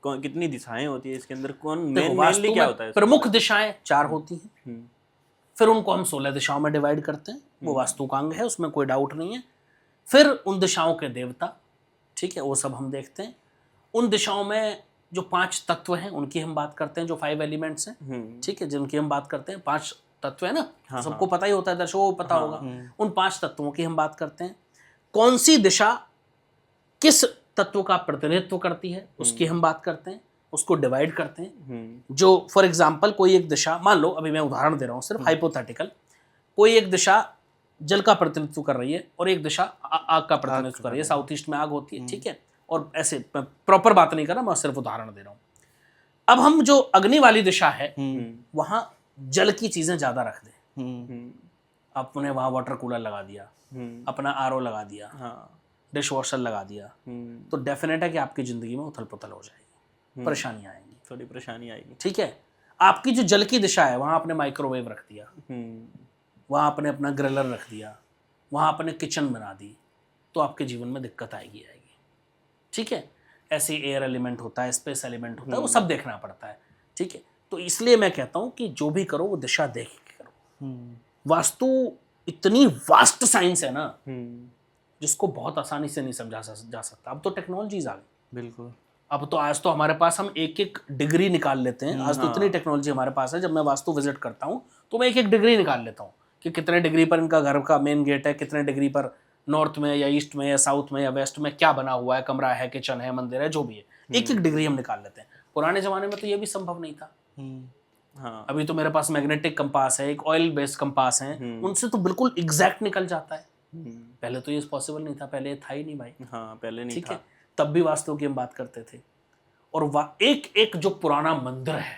कितनी दिशाएं होती है इसके अंदर, मेनली क्या होता है? प्रमुख दिशाएं 4 होती हैं, फिर उनको हम 16 दिशाओं में डिवाइड करते हैं। वो वास्तु का अंग है, उसमें कोई डाउट नहीं है। फिर उन दिशाओं के देवता, ठीक है, वो सब हम देखते हैं। उन दिशाओं में जो 5 तत्व हैं उनकी हम बात करते हैं, जो 5 एलिमेंट्स हैं, ठीक है, जिनकी हम बात करते हैं। 5 तत्व है ना, सबको पता ही होता है, दर्शकों को पता होगा। उन 5 तत्वों की हम बात करते हैं। कौन सी दिशा किस तत्व का प्रतिनिधित्व करती है उसकी हम बात करते हैं, उसको डिवाइड करते हैं। जो फॉर एग्जांपल कोई एक दिशा, मान लो अभी मैं उदाहरण दे रहा हूँ सिर्फ हाइपोथेटिकल, कोई एक दिशा जल का प्रतिनिधित्व कर रही है और एक दिशा आग का प्रतिनिधित्व कर रही है। साउथ ईस्ट में आग होती है, ठीक है, और ऐसे प्रॉपर बात नहीं कर रहा, मैं सिर्फ उदाहरण दे रहा हूँ। अब हम जो अग्नि वाली दिशा है वहां जल की चीजें ज्यादा रख दें, आपने वहां वाटर कूलर लगा दिया, अपना आरओ लगा दिया, डिश वॉशर लगा दिया, तो डेफिनेट है कि आपकी जिंदगी में उथल पुथल हो जाएगी, परेशानी आएंगी, थोड़ी परेशानी आएगी, ठीक है। आपकी जो जल की दिशा है वहां आपने माइक्रोवेव रख दिया, वहां आपने अपना ग्रिलर रख दिया, वहां आपने किचन बना दी, तो आपके जीवन में दिक्कत आएगी, ठीक है। ऐसे एयर एलिमेंट होता है, स्पेस एलिमेंट होता है, वो सब देखना पड़ता है, ठीक है। तो इसलिए मैं कहता हूं कि जो भी करो वो दिशा देख के करो। वास्तु इतनी वास्ट साइंस है ना जिसको बहुत आसानी से नहीं समझा जा सकता। अब तो टेक्नोलॉजीज आ गई, बिल्कुल। अब तो आज तो हमारे पास हम एक एक डिग्री निकाल लेते हैं। आज तो इतनी टेक्नोलॉजी हमारे पास है, जब मैं वास्तु विजिट करता हूँ तो मैं एक एक डिग्री निकाल लेता हूँ कि कितने डिग्री पर इनका घर का मेन गेट है, कितने डिग्री पर नॉर्थ में या ईस्ट में या साउथ में या वेस्ट में क्या बना हुआ है, कमरा है, किचन है, मंदिर है, जो भी है, एक एक डिग्री हम निकाल लेते हैं। पुराने जमाने में तो ये भी संभव नहीं था। हाँ, अभी तो मेरे पास मैग्नेटिक कंपास है, एक ऑयल बेस्ड कंपास है, उनसे तो बिल्कुल एग्जैक्ट निकल जाता है। पहले तो ये पॉसिबल नहीं था, पहले ये था ही नहीं भाई। हाँ, पहले नहीं ठीक था। है, तब भी वास्तु की हम बात करते थे। और एक एक जो पुराना मंदिर है,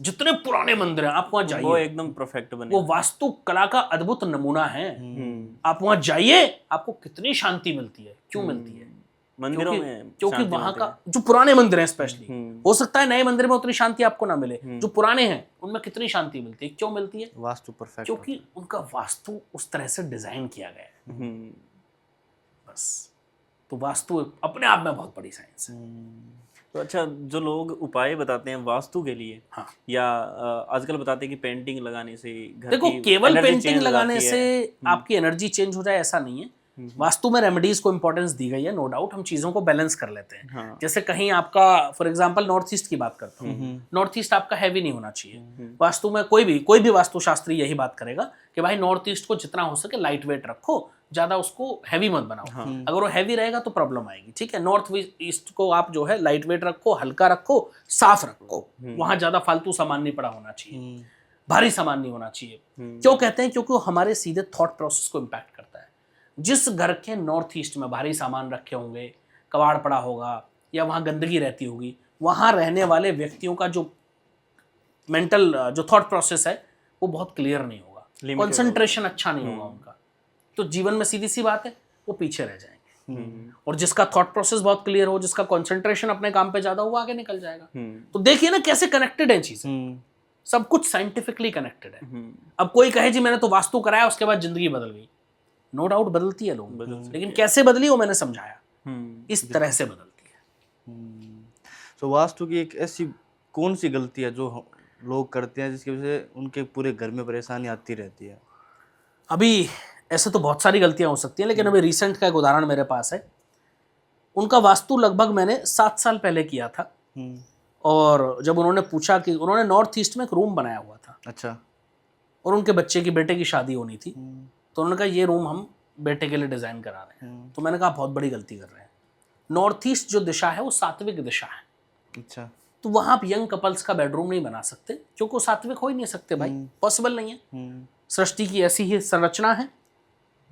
जितने पुराने मंदिर हैं आप वहां जाइए, वो एकदम परफेक्ट बने, वो वास्तु कला का अद्भुत नमूना है। आप वहां जाइए, आपको कितनी शांति मिलती है, क्यों मिलती है? मंदिरों में क्योंकि शांति वहां मिलती का है। जो पुराने मंदिर हैं स्पेशली, हो सकता है नए मंदिर में उतनी शांति आपको ना मिले, जो पुराने हैं उनमें कितनी शांति मिलती है। क्यों मिलती है? वास्तु परफेक्ट क्योंकि उनका वास्तु उस तरह से डिजाइन किया गया है। बस, तो वास्तु अपने आप में बहुत बड़ी साइंस है। तो अच्छा, जो लोग उपाय बताते हैं वास्तु के लिए, हाँ, या आजकल बताते हैं कि पेंटिंग लगाने से घर देखो की केवल एनर्जी पेंटिंग चेंज हो लगाने जाती से है। आपकी एनर्जी चेंज हो जाए ऐसा नहीं है। वास्तु में रेमेडीज को इंपॉर्टेंस दी गई है, नो डाउट। हम चीजों को बैलेंस कर लेते हैं। हाँ। जैसे कहीं आपका, फॉर एग्जांपल नॉर्थ ईस्ट की बात करता हूँ, नॉर्थ ईस्ट आपका हैवी नहीं होना चाहिए। वास्तु में कोई भी वास्तुशास्त्री यही बात करेगा कि भाई नॉर्थ ईस्ट को जितना हो सके लाइट वेट रखो, ज्यादा उसको हैवी मत बनाओ। अगर वो हैवी रहेगा तो प्रॉब्लम आएगी। ठीक है, नॉर्थ ईस्ट को आप जो है लाइट वेट रखो, हल्का रखो, साफ रखो। वहां ज्यादा फालतू सामान नहीं पड़ा होना चाहिए, भारी सामान नहीं होना चाहिए। क्यों कहते हैं? क्योंकि वो हमारे सीधे थॉट प्रोसेस को इम्पैक्ट करता है। जिस घर के नॉर्थ ईस्ट में भारी सामान रखे होंगे, कबाड़ पड़ा होगा या वहां गंदगी रहती होगी, वहां रहने वाले व्यक्तियों का जो मेंटल जो थॉट प्रोसेस है वो बहुत क्लियर नहीं होगा, कंसंट्रेशन अच्छा नहीं होगा उनका। तो जीवन में सीधी सी बात है, वो पीछे रह जाएंगे। और जिसका थॉट प्रोसेस बहुत क्लियर हो, जिसका कंसंट्रेशन अपने काम पे ज्यादा हो, वो आगे निकल जाएगा। तो देखिए ना कैसे कनेक्टेड है चीजें, सब कुछ साइंटिफिकली कनेक्टेड है। अब कोई कहे जी मैंने तो वास्तु कराया उसके बाद जिंदगी बदल गई, नो डाउट बदलती है लोग, लेकिन कैसे बदली वो मैंने समझाया, इस तरह से बदलती है। तो वास्तु की एक ऐसी कौन सी गलती है जो लोग करते हैं जिसकी वजह से उनके पूरे घर में परेशानी आती रहती है? अभी ऐसे तो बहुत सारी गलतियां हो सकती हैं, लेकिन अभी रिसेंट का एक उदाहरण मेरे पास है। उनका वास्तु लगभग मैंने 7 साल पहले किया था। और जब उन्होंने पूछा कि उन्होंने नॉर्थ ईस्ट में एक रूम बनाया हुआ था, अच्छा, और उनके बच्चे की बेटे की शादी होनी थी, तो उन्होंने कहा ये रूम हम बेटे के लिए डिजाइन करा रहे हैं। तो मैंने कहा बहुत बड़ी गलती कर रहे हैं। नॉर्थ ईस्ट जो दिशा है वो सात्विक दिशा है। अच्छा, तो वहां आप यंग कपल्स का बेडरूम नहीं बना सकते, क्योंकि वो सात्विक हो ही नहीं सकते भाई, पॉसिबल नहीं है। सृष्टि की ऐसी ही संरचना है।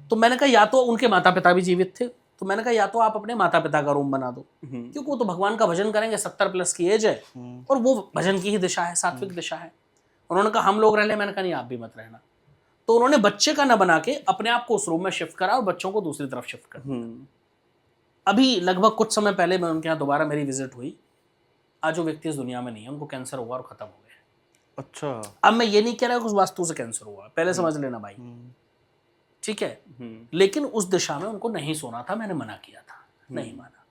तो मैंने कहा या तो उनके माता पिता भी जीवित थे, तो मैंने कहा या तो आप अपने माता पिता का रूम बना दो, क्योंकि वो तो भगवान का भजन करेंगे, 70 प्लस की एज है, और वो भजन की ही दिशा है, सात्विक दिशा है। उन्होंने कहा हम लोग रह ले, मैंने कहा नहीं आप भी मत रहना। तो उन्होंने बच्चे का न बना के अपने आप को उस रूम में शिफ्ट करा और बच्चों को दूसरी तरफ शिफ्ट कर दिया। अभी लगभग कुछ समय पहले मैं उनके यहाँ दोबारा मेरी विजिट हुई। आज वो व्यक्ति इस दुनिया में नहीं है, उनको कैंसर हुआ और खत्म हो गया। अच्छा, अब मैं ये नहीं कह रहा कि उस वास्तु से कैंसर हुआ, पहले समझ लेना भाई, ठीक है। लेकिन उस दिशा में उनको नहीं सोना था, मैंने मना किया था, नहीं माना।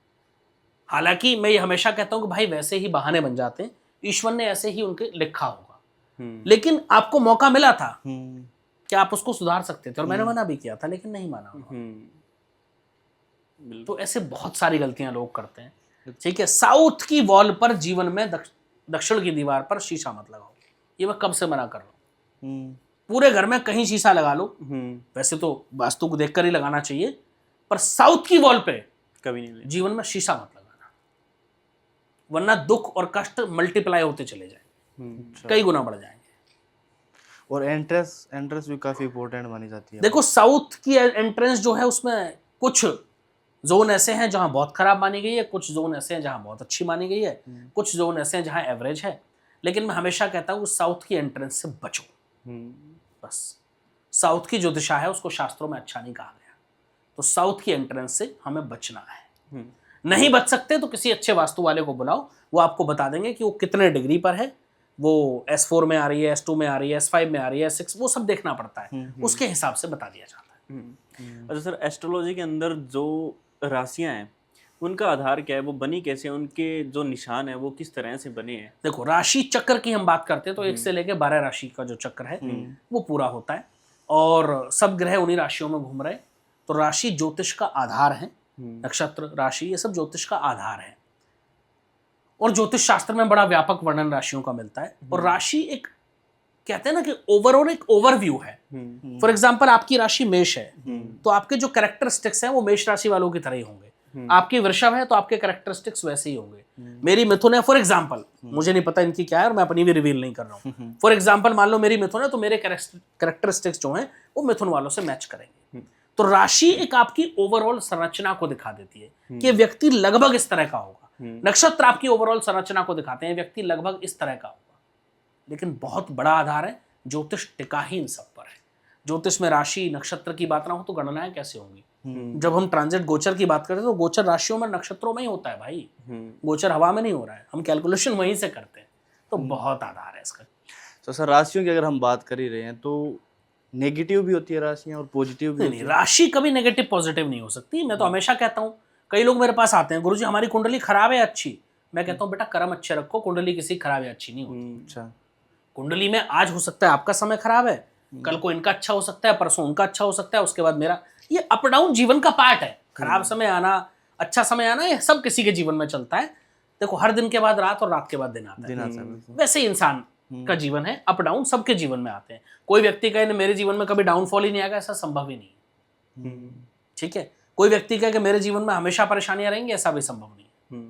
हालांकि मैं ये हमेशा कहता हूं कि भाई वैसे ही बहाने बन जाते हैं, ईश्वर ने ऐसे ही उनके लिखा होगा। लेकिन आपको मौका मिला था कि आप उसको सुधार सकते थे, और मैंने मना भी किया था, लेकिन नहीं माना। तो ऐसे बहुत सारी गलतियां लोग करते हैं। ठीक है, साउथ की वॉल पर जीवन में दक्षिण की दीवार पर शीशा मत लगाओ, ये मैं कब से मना कर रहा हूं। पूरे घर में कहीं शीशा लगा लो, वैसे तो वास्तु को देखकर ही लगाना चाहिए, पर साउथ की वॉल पे कभी नहीं जीवन में शीशा मत लगाना, वरना दुख और कष्ट मल्टीप्लाई होते चले जाएंगे, कई गुना बढ़ जाएंगे। और एंट्रेंस भी काफी इंपॉर्टेंट मानी जाती है। देखो साउथ की एंट्रेंस जो है उसमें कुछ जोन ऐसे हैं जहां बहुत खराब मानी गई है, कुछ जोन ऐसे हैं जहां बहुत अच्छी मानी गई है, कुछ जोन ऐसे हैं जहां एवरेज है। लेकिन मैं हमेशा कहता हूं साउथ की एंट्रेंस से बचो। बस साउथ की जो दिशा है उसको शास्त्रों में अच्छा नहीं कहा गया, तो साउथ की एंट्रेंस से हमें बचना है। नहीं बच सकते तो किसी अच्छे वास्तु वाले को बुलाओ, वो आपको बता देंगे कि वो कितने डिग्री पर है, वो S4 में आ रही है, S2 में आ रही है, S5 में आ रही है, S6, वो सब देखना पड़ता है, उसके हिसाब से बता दिया जाता है। अच्छा सर, एस्ट्रोलॉजी के अंदर जो राशियां हैं उनका आधार क्या है, वो बनी कैसे, उनके जो निशान है वो किस तरह से बने हैं? देखो राशि चक्र की हम बात करते हैं तो 1 से लेके 12 राशि का जो चक्र है वो पूरा होता है, और सब ग्रह उन्हीं राशियों में घूम रहे हैं। तो राशि ज्योतिष का आधार है, नक्षत्र राशि ये सब ज्योतिष का आधार है, और ज्योतिष शास्त्र में बड़ा व्यापक वर्णन राशियों का मिलता है। और राशि एक कहते हैं ना कि ओवरऑल एक ओवरव्यू है। फॉर एग्जांपल आपकी राशि मेष है, तो आपके जो कैरेक्टरिस्टिक्स हैं वो मेष राशि वालों की तरह ही होंगे। आपकी वृषभ है तो आपके कैरेक्टरिस्टिक्स वैसे ही होंगे। मेरी मिथुन है फॉर एग्जांपल, मुझे नहीं पता इनकी क्या है और मैं अपनी भी रिवील नहीं कर रहा हूँ। फॉर एग्जांपल मान लो मेरी मिथुन है तो मेरे कैरेक्टरिस्टिक्स जो हैं वो मिथुन वालों से मैच करेंगे। तो राशि एक आपकी ओवरऑल संरचना को दिखा देती है कि व्यक्ति लगभग इस तरह का होगा। नक्षत्र आपकी ओवरऑल संरचना को दिखाते हैं, व्यक्ति लगभग इस तरह का होगा। लेकिन बहुत बड़ा आधार है, ज्योतिष टिका ही इन सब पर है। ज्योतिष में राशि नक्षत्र की बात ना हो तो गणनाएं कैसे होंगी? जब हम ट्रांजिट गोचर की बात करते हैं तो गोचर राशियों में, नक्षत्रों में ही होता है भाई, गोचर हवा में नहीं हो रहा है, हम कैलकुलेशन वहीं से करते हैं, तो बहुत आधार है इसका। तो सर राशियों की अगर हम बात कर ही रहे हैं तो नेगेटिव भी होती है राशियां और पॉजिटिव भी नहीं, राशि कभी नेगेटिव पॉजिटिव नहीं हो सकती। मैं तो हमेशा कहता हूँ, कई लोग मेरे पास आते हैं, गुरुजी हमारी कुंडली खराब है अच्छी, मैं कहता हूँ बेटा कर्म अच्छे रखो, कुंडली किसी खराब या अच्छी नहीं होती। अच्छा, कुंडली में आज हो सकता है आपका समय खराब है, कल को इनका अच्छा हो सकता है, परसों उनका अच्छा हो सकता है, उसके बाद मेरा, ये अप डाउन जीवन का पार्ट है। खराब समय आना, अच्छा समय आना, ये सब किसी के जीवन में चलता है। देखो हर दिन के बाद रात और रात के बाद दिन आता है, वैसे ही इंसान का जीवन है, अप डाउन सबके जीवन में आते हैं। कोई व्यक्ति कहे मेरे जीवन में कभी डाउनफॉल ही नहीं आएगा, ऐसा संभव ही नहीं है। ठीक है, कोई व्यक्ति कहे कि मेरे जीवन में हमेशा परेशानियां रहेंगी, ऐसा भी संभव नहीं है।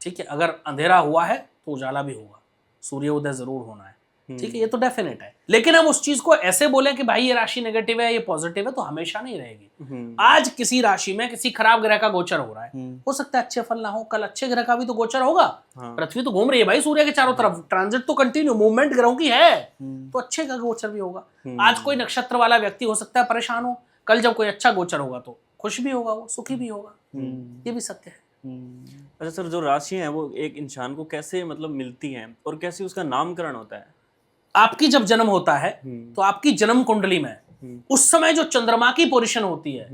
ठीक है, अगर अंधेरा हुआ है तो उजाला भी होगा, सूर्योदय जरूर होना है। ठीक है, ये तो डेफिनेट है। लेकिन हम उस चीज को ऐसे बोले कि भाई ये राशि नेगेटिव है, ये पॉजिटिव है, तो हमेशा नहीं रहेगी। आज किसी राशि में किसी खराब ग्रह का गोचर हो रहा है, हो सकता है अच्छे फल ना हो, कल अच्छे ग्रह का भी तो गोचर होगा। पृथ्वी तो घूम रही है भाई सूर्य के चारों तरफ, ट्रांजिट तो कंटिन्यू, मूवमेंट ग्रहों की है, तो अच्छे का गोचर भी होगा। आज कोई नक्षत्र वाला व्यक्ति हो सकता है परेशान हो, कल जब कोई अच्छा गोचर होगा तो खुश भी होगा, वो सुखी भी होगा। ये भी सत्य है। अच्छा सर, जो राशियां हैं वो एक इंसान को कैसे मतलब मिलती हैं और कैसे उसका नामकरण होता है? आपकी जब जन्म होता है तो आपकी जन्म कुंडली में उस समय जो चंद्रमा की पोजीशन होती है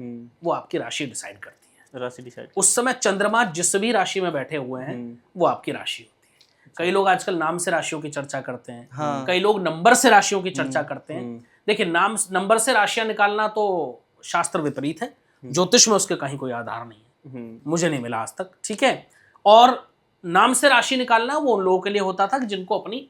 वो आपकी राशि डिसाइड करती है। राशि डिसाइड, उस समय चंद्रमा जिस भी राशि में बैठे हुए हैं वो आपकी राशि होती है। कई लोग आजकल नाम से राशियों की चर्चा करते हैं, कई लोग नंबर से राशियों की चर्चा करते हैं। देखिए, नाम नंबर से राशियां निकालना तो शास्त्र विपरीत है, ज्योतिष में उसके कहीं कोई आधार नहीं है, मुझे नहीं मिला आज तक। ठीक है, और नाम से राशि निकालना वो उन लोगों के लिए होता था कि जिनको अपनी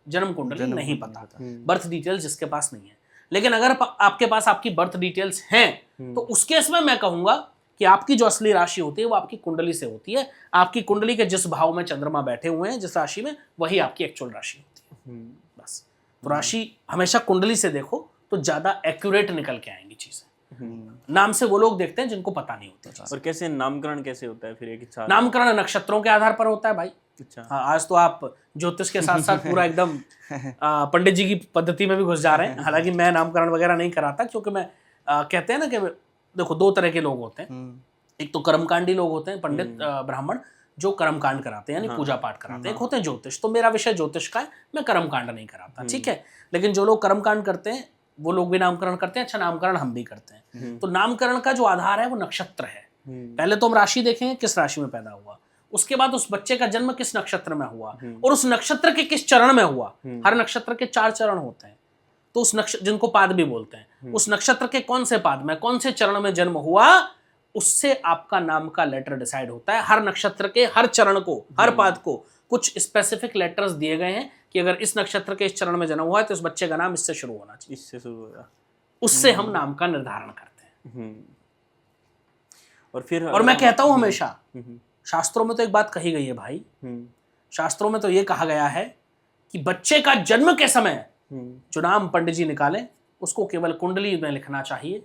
जन्म कुंडली नहीं पता था, बर्थ डिटेल्स जिसके पास नहीं है। लेकिन अगर आपके पास आपकी बर्थ डिटेल्स हैं तो उस केस में मैं कहूंगा कि आपकी जो असली राशि होती है वो आपकी कुंडली से होती है। आपकी कुंडली के जिस भाव में चंद्रमा बैठे हुए हैं, जिस राशि में, वही आपकी एक्चुअल राशि होती है। बस, तो राशि हमेशा कुंडली से देखो तो ज्यादा एक्यूरेट निकल के आएंगी चीजें। नाम से वो लोग देखते हैं जिनको पता नहीं होता। और कैसे नामकरण कैसे होता है फिर एक इंसान? नामकरण नक्षत्रों के आधार पर होता है भाई। अच्छा, हाँ, आज तो आप ज्योतिष के साथ साथ पूरा एकदम पंडित जी की पद्धति में भी घुस जा रहे हैं। हालांकि मैं नामकरण वगैरह नहीं कराता, क्योंकि मैं कहते हैं ना कि देखो दो तरह के लोग होते हैं। एक तो कर्मकांडी लोग होते हैं, पंडित ब्राह्मण जो कर्मकांड कराते हैं, यानी पूजा पाठ कराते हैं। एक होते हैं ज्योतिष, तो मेरा विषय ज्योतिष का है, मैं कर्मकांड नहीं कराता। ठीक है, लेकिन जो लोग कर्मकांड करते हैं वो लोग भी नामकरण करते हैं। अच्छा, नामकरण हम भी करते हैं। तो नामकरण का जो आधार है वो नक्षत्र है। पहले तो हम राशि देखेंगे, किस राशि में पैदा हुआ, उसके बाद उस बच्चे का जन्म किस नक्षत्र में हुआ और उस नक्षत्र के किस चरण में हुआ। हर नक्षत्र के 4 चरण होते हैं, तो उस नक्षत्र, जिनको पाद भी बोलते हैं, उस नक्षत्र के कौन से पाद में, कौन से चरण में जन्म हुआ, उससे आपका नाम का लेटर डिसाइड होता है। हर नक्षत्र के हर चरण को, हर पाद को कुछ स्पेसिफिक लेटर्स दिए गए हैं कि अगर इस नक्षत्र के इस चरण में जन्म हुआ है तो उस बच्चे का नाम इससे शुरू होना चाहिए, इससे शुरू होगा। उससे हम नाम का निर्धारण करते हैं। और फिर और मैं कहता हूं हमेशा, शास्त्रों में तो एक बात कही गई है भाई, शास्त्रों में तो ये कहा गया है कि बच्चे का जन्म के समय जो नाम पंडित जी निकालें उसको केवल कुंडली में लिखना चाहिए,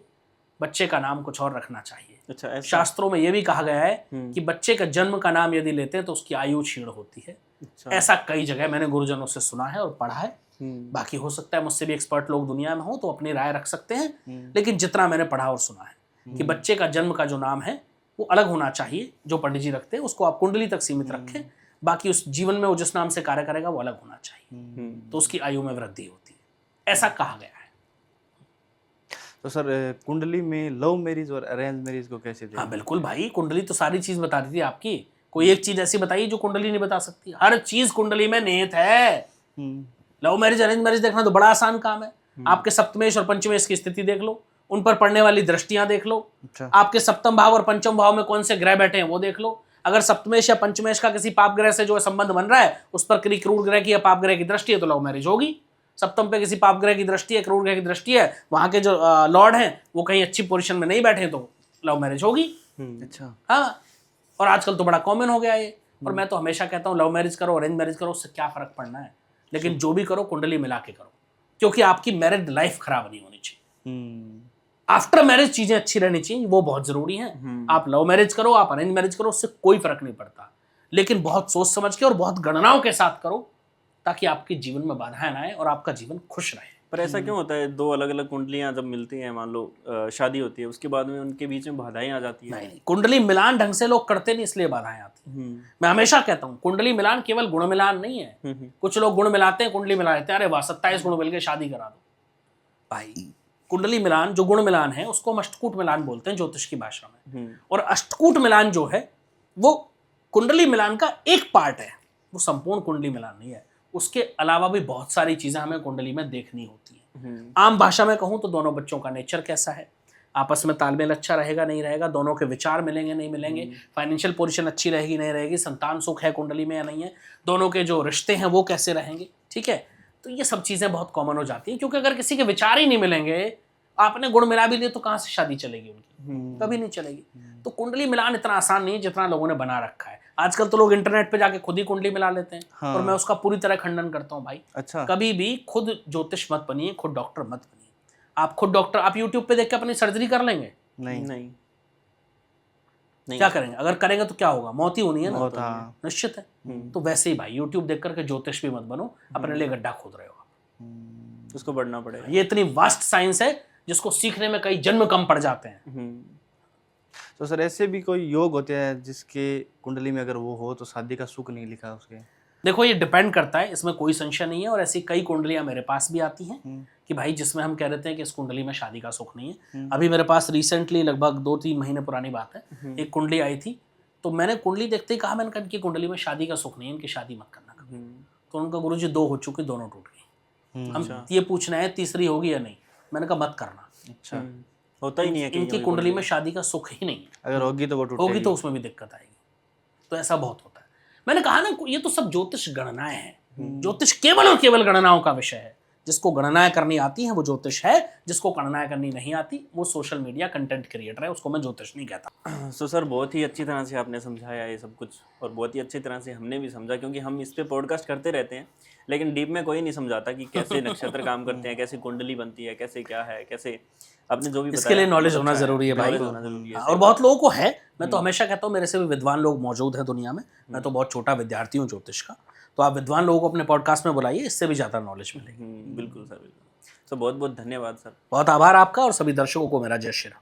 बच्चे का नाम कुछ और रखना चाहिए। अच्छा, ऐसा? शास्त्रों में यह भी कहा गया है कि बच्चे का जन्म का नाम यदि लेते हैं तो उसकी आयु क्षीण होती है। अच्छा। ऐसा कई जगह मैंने गुरुजनों से सुना है और पढ़ा है। बाकी हो सकता है मुझसे भी एक्सपर्ट लोग दुनिया में हो तो अपनी राय रख सकते हैं, लेकिन जितना मैंने पढ़ा और सुना है कि बच्चे का जन्म का जो नाम है वो अलग होना चाहिए। जो पंडित जी रखते हैं उसको आप कुंडली तक सीमित रखें, बाकी उस जीवन में वो जिस नाम से कार्य करेगा वो अलग होना चाहिए, तो उसकी आयु में वृद्धि होती है, ऐसा कहा गया है। तो सर कुंडली में लव मैरिज और अरेंज मैरिज को कैसे देखें? हाँ बिल्कुल भाई, कुंडली तो सारी चीज बता दी थी आपकी। कोई एक चीज ऐसी बताइए जो कुंडली नहीं बता सकती? हर चीज कुंडली में निहित है। लव मैरिज अरेंज मैरिज देखना तो बड़ा आसान काम है। आपके सप्तमेश और पंचमेश की स्थिति देख लो, उन पर पड़ने वाली दृष्टियां देख लो। अच्छा। आपके सप्तम भाव और पंचम भाव में कौन से ग्रह बैठे हैं वो देख लो। अगर सप्तमेश या पंचमेश का किसी पाप ग्रह से जो संबंध बन रहा है उस पर क्रूर ग्रह की या पाप ग्रह की दृष्टि है तो लव मैरिज होगी। सप्तम पे किसी पाप ग्रह की दृष्टि है, क्रूर ग्रह की दृष्टि है, वहां के जो लॉर्ड हैं वो कहीं अच्छी पोजीशन में नहीं बैठे तो लव मैरिज होगी। अच्छा। हाँ, और आजकल तो बड़ा कॉमन हो गया ये। और मैं तो हमेशा कहता हूँ लव मैरिज करो अरेंज मैरिज करो, उससे क्या फर्क पड़ना है, लेकिन जो भी करो कुंडली मिला के करो, क्योंकि आपकी मैरिड लाइफ खराब नहीं होनी चाहिए। आफ्टर मैरिज चीजें अच्छी रहनी चाहिए, वो बहुत जरूरी है। आप लव मैरिज करो, आप अरेंज मैरिज करो, उससे कोई फर्क नहीं पड़ता, लेकिन बहुत सोच समझ के और बहुत गणनाओं के साथ करो ताकि आपके जीवन में बाधाएं ना आए और आपका जीवन खुश रहे। पर ऐसा क्यों होता है, दो अलग अलग कुंडलियां जब मिलती हैं, मान लो शादी होती है, उसके बाद में उनके बीच में बाधाएं आ जाती है? नहीं, कुंडली मिलान ढंग से लोग करते नहीं, इसलिए बाधाएं आती हैं। मैं हमेशा कहता हूँ कुंडली मिलान केवल गुण मिलान नहीं है। कुछ लोग गुण मिलाते हैं, कुंडली मिला लेते हैं, अरे वाह 27 गुण मिल गए, शादी करा दो। भाई कुंडली मिलान जो गुण मिलान है उसको हम अष्टकूट मिलान बोलते हैं ज्योतिष की भाषा में, और अष्टकूट मिलान जो है वो कुंडली मिलान का एक पार्ट है, वो संपूर्ण कुंडली मिलान नहीं है। उसके अलावा भी बहुत सारी चीजें हमें कुंडली में देखनी होती है। आम भाषा में कहूं तो दोनों बच्चों का नेचर कैसा है, आपस में तालमेल अच्छा रहेगा नहीं रहेगा, दोनों के विचार मिलेंगे नहीं मिलेंगे, फाइनेंशियल पोजीशन अच्छी रहेगी नहीं रहेगी, संतान सुख है कुंडली में या नहीं है, दोनों के जो रिश्ते हैं वो कैसे रहेंगे, ठीक है। तो ये सब चीजें बहुत कॉमन हो जाती हैं, क्योंकि अगर किसी के विचार ही नहीं मिलेंगे, आपने गुण मिला भी लिए तो कहाँ से शादी चलेगी उनकी, कभी नहीं चलेगी। तो कुंडली मिलान इतना आसान नहीं है जितना लोगों ने बना रखा है। आजकल तो लोग इंटरनेट पे जाके खुद ही कुंडली मिला लेते हैं। हाँ। और मैं उसका पूरी तरह खंडन करता हूँ भाई। अच्छा। कभी भी खुद ज्योतिष मत बनिए, खुद डॉक्टर मत बनिए। आप खुद डॉक्टर, आप यूट्यूब पे देख के अपनी सर्जरी कर लेंगे? नहीं। क्या करेंगे? अगर करेंगे तो क्या होगा, मौत ही होनी है ना, तो निश्चित है। तो वैसे ही भाई यूट्यूब देख करके ज्योतिष भी मत बनो, अपने लिए गड्ढा खोद रहे हो, उसको बढ़ना पड़ेगा। ये इतनी वास्ट साइंस है जिसको सीखने में कई जन्म कम पड़ जाते हैं। तो सर ऐसे भी कोई योग होते हैं जिसके कुंडली में अगर वो हो तो शादी का सुख नहीं लिखा उसके? देखो ये डिपेंड करता है, इसमें कोई संशय नहीं है। और ऐसी कई कुंडलियां मेरे पास भी आती हैं कि भाई जिसमें हम कह रहे हैं कि इस कुंडली में शादी का सुख नहीं है। अभी मेरे पास रिसेंटली लगभग 2-3 महीने पुरानी बात है, एक कुंडली आई थी। तो मैंने कुंडली देखते ही कहा, मैंने कहा इनकी कुंडली में शादी का सुख नहीं है, इनकी शादी मत करना कभी। तो उनका गुरुजी 2 हो चुकी, दोनों टूट गई। हम ये पूछना है तीसरी होगी या नहीं, मैंने कहा मत करना। अच्छा, होता ही नहीं है, इनकी कुंडली में शादी का सुख ही नहीं है। अगर होगी तो वो टूटेगी, होगी तो उसमें भी दिक्कत आएगी। तो ऐसा बहुत होता है। मैंने कहा ना, ये तो सब ज्योतिष गणनाएं हैं। ज्योतिष केवल और केवल गणनाओं का विषय है। जिसको गणनाएं करनी आती हैं वो ज्योतिष है, जिसको गणनाएं करनी नहीं आती वो सोशल मीडिया कंटेंट क्रिएटर है, उसको मैं ज्योतिष नहीं कहता। सो सर बहुत ही अच्छी तरह से आपने समझाया ये सब कुछ, और बहुत ही अच्छी तरह से हमने भी समझा, क्योंकि हम इस पे पॉडकास्ट करते रहते हैं लेकिन डीप में कोई नहीं समझाता कि कैसे नक्षत्र काम करते हैं, कैसे कुंडली बनती है, कैसे क्या है, कैसे आपने जो भी बताया, इसके लिए नॉलेज होना जरूरी है भाई। और बहुत लोगों को है, मैं तो हमेशा कहता हूँ मेरे से भी विद्वान लोग मौजूद हैं दुनिया में। मैं तो बहुत छोटा विद्यार्थी हूँ ज्योतिष का। तो आप विद्वान लोगों को अपने पॉडकास्ट में बुलाइए, इससे भी ज़्यादा नॉलेज मिलेगी। बिल्कुल सर, बिल्कुल। तो बहुत बहुत धन्यवाद सर। बहुत आभार आपका, और सभी दर्शकों को मेरा जय श्री राम।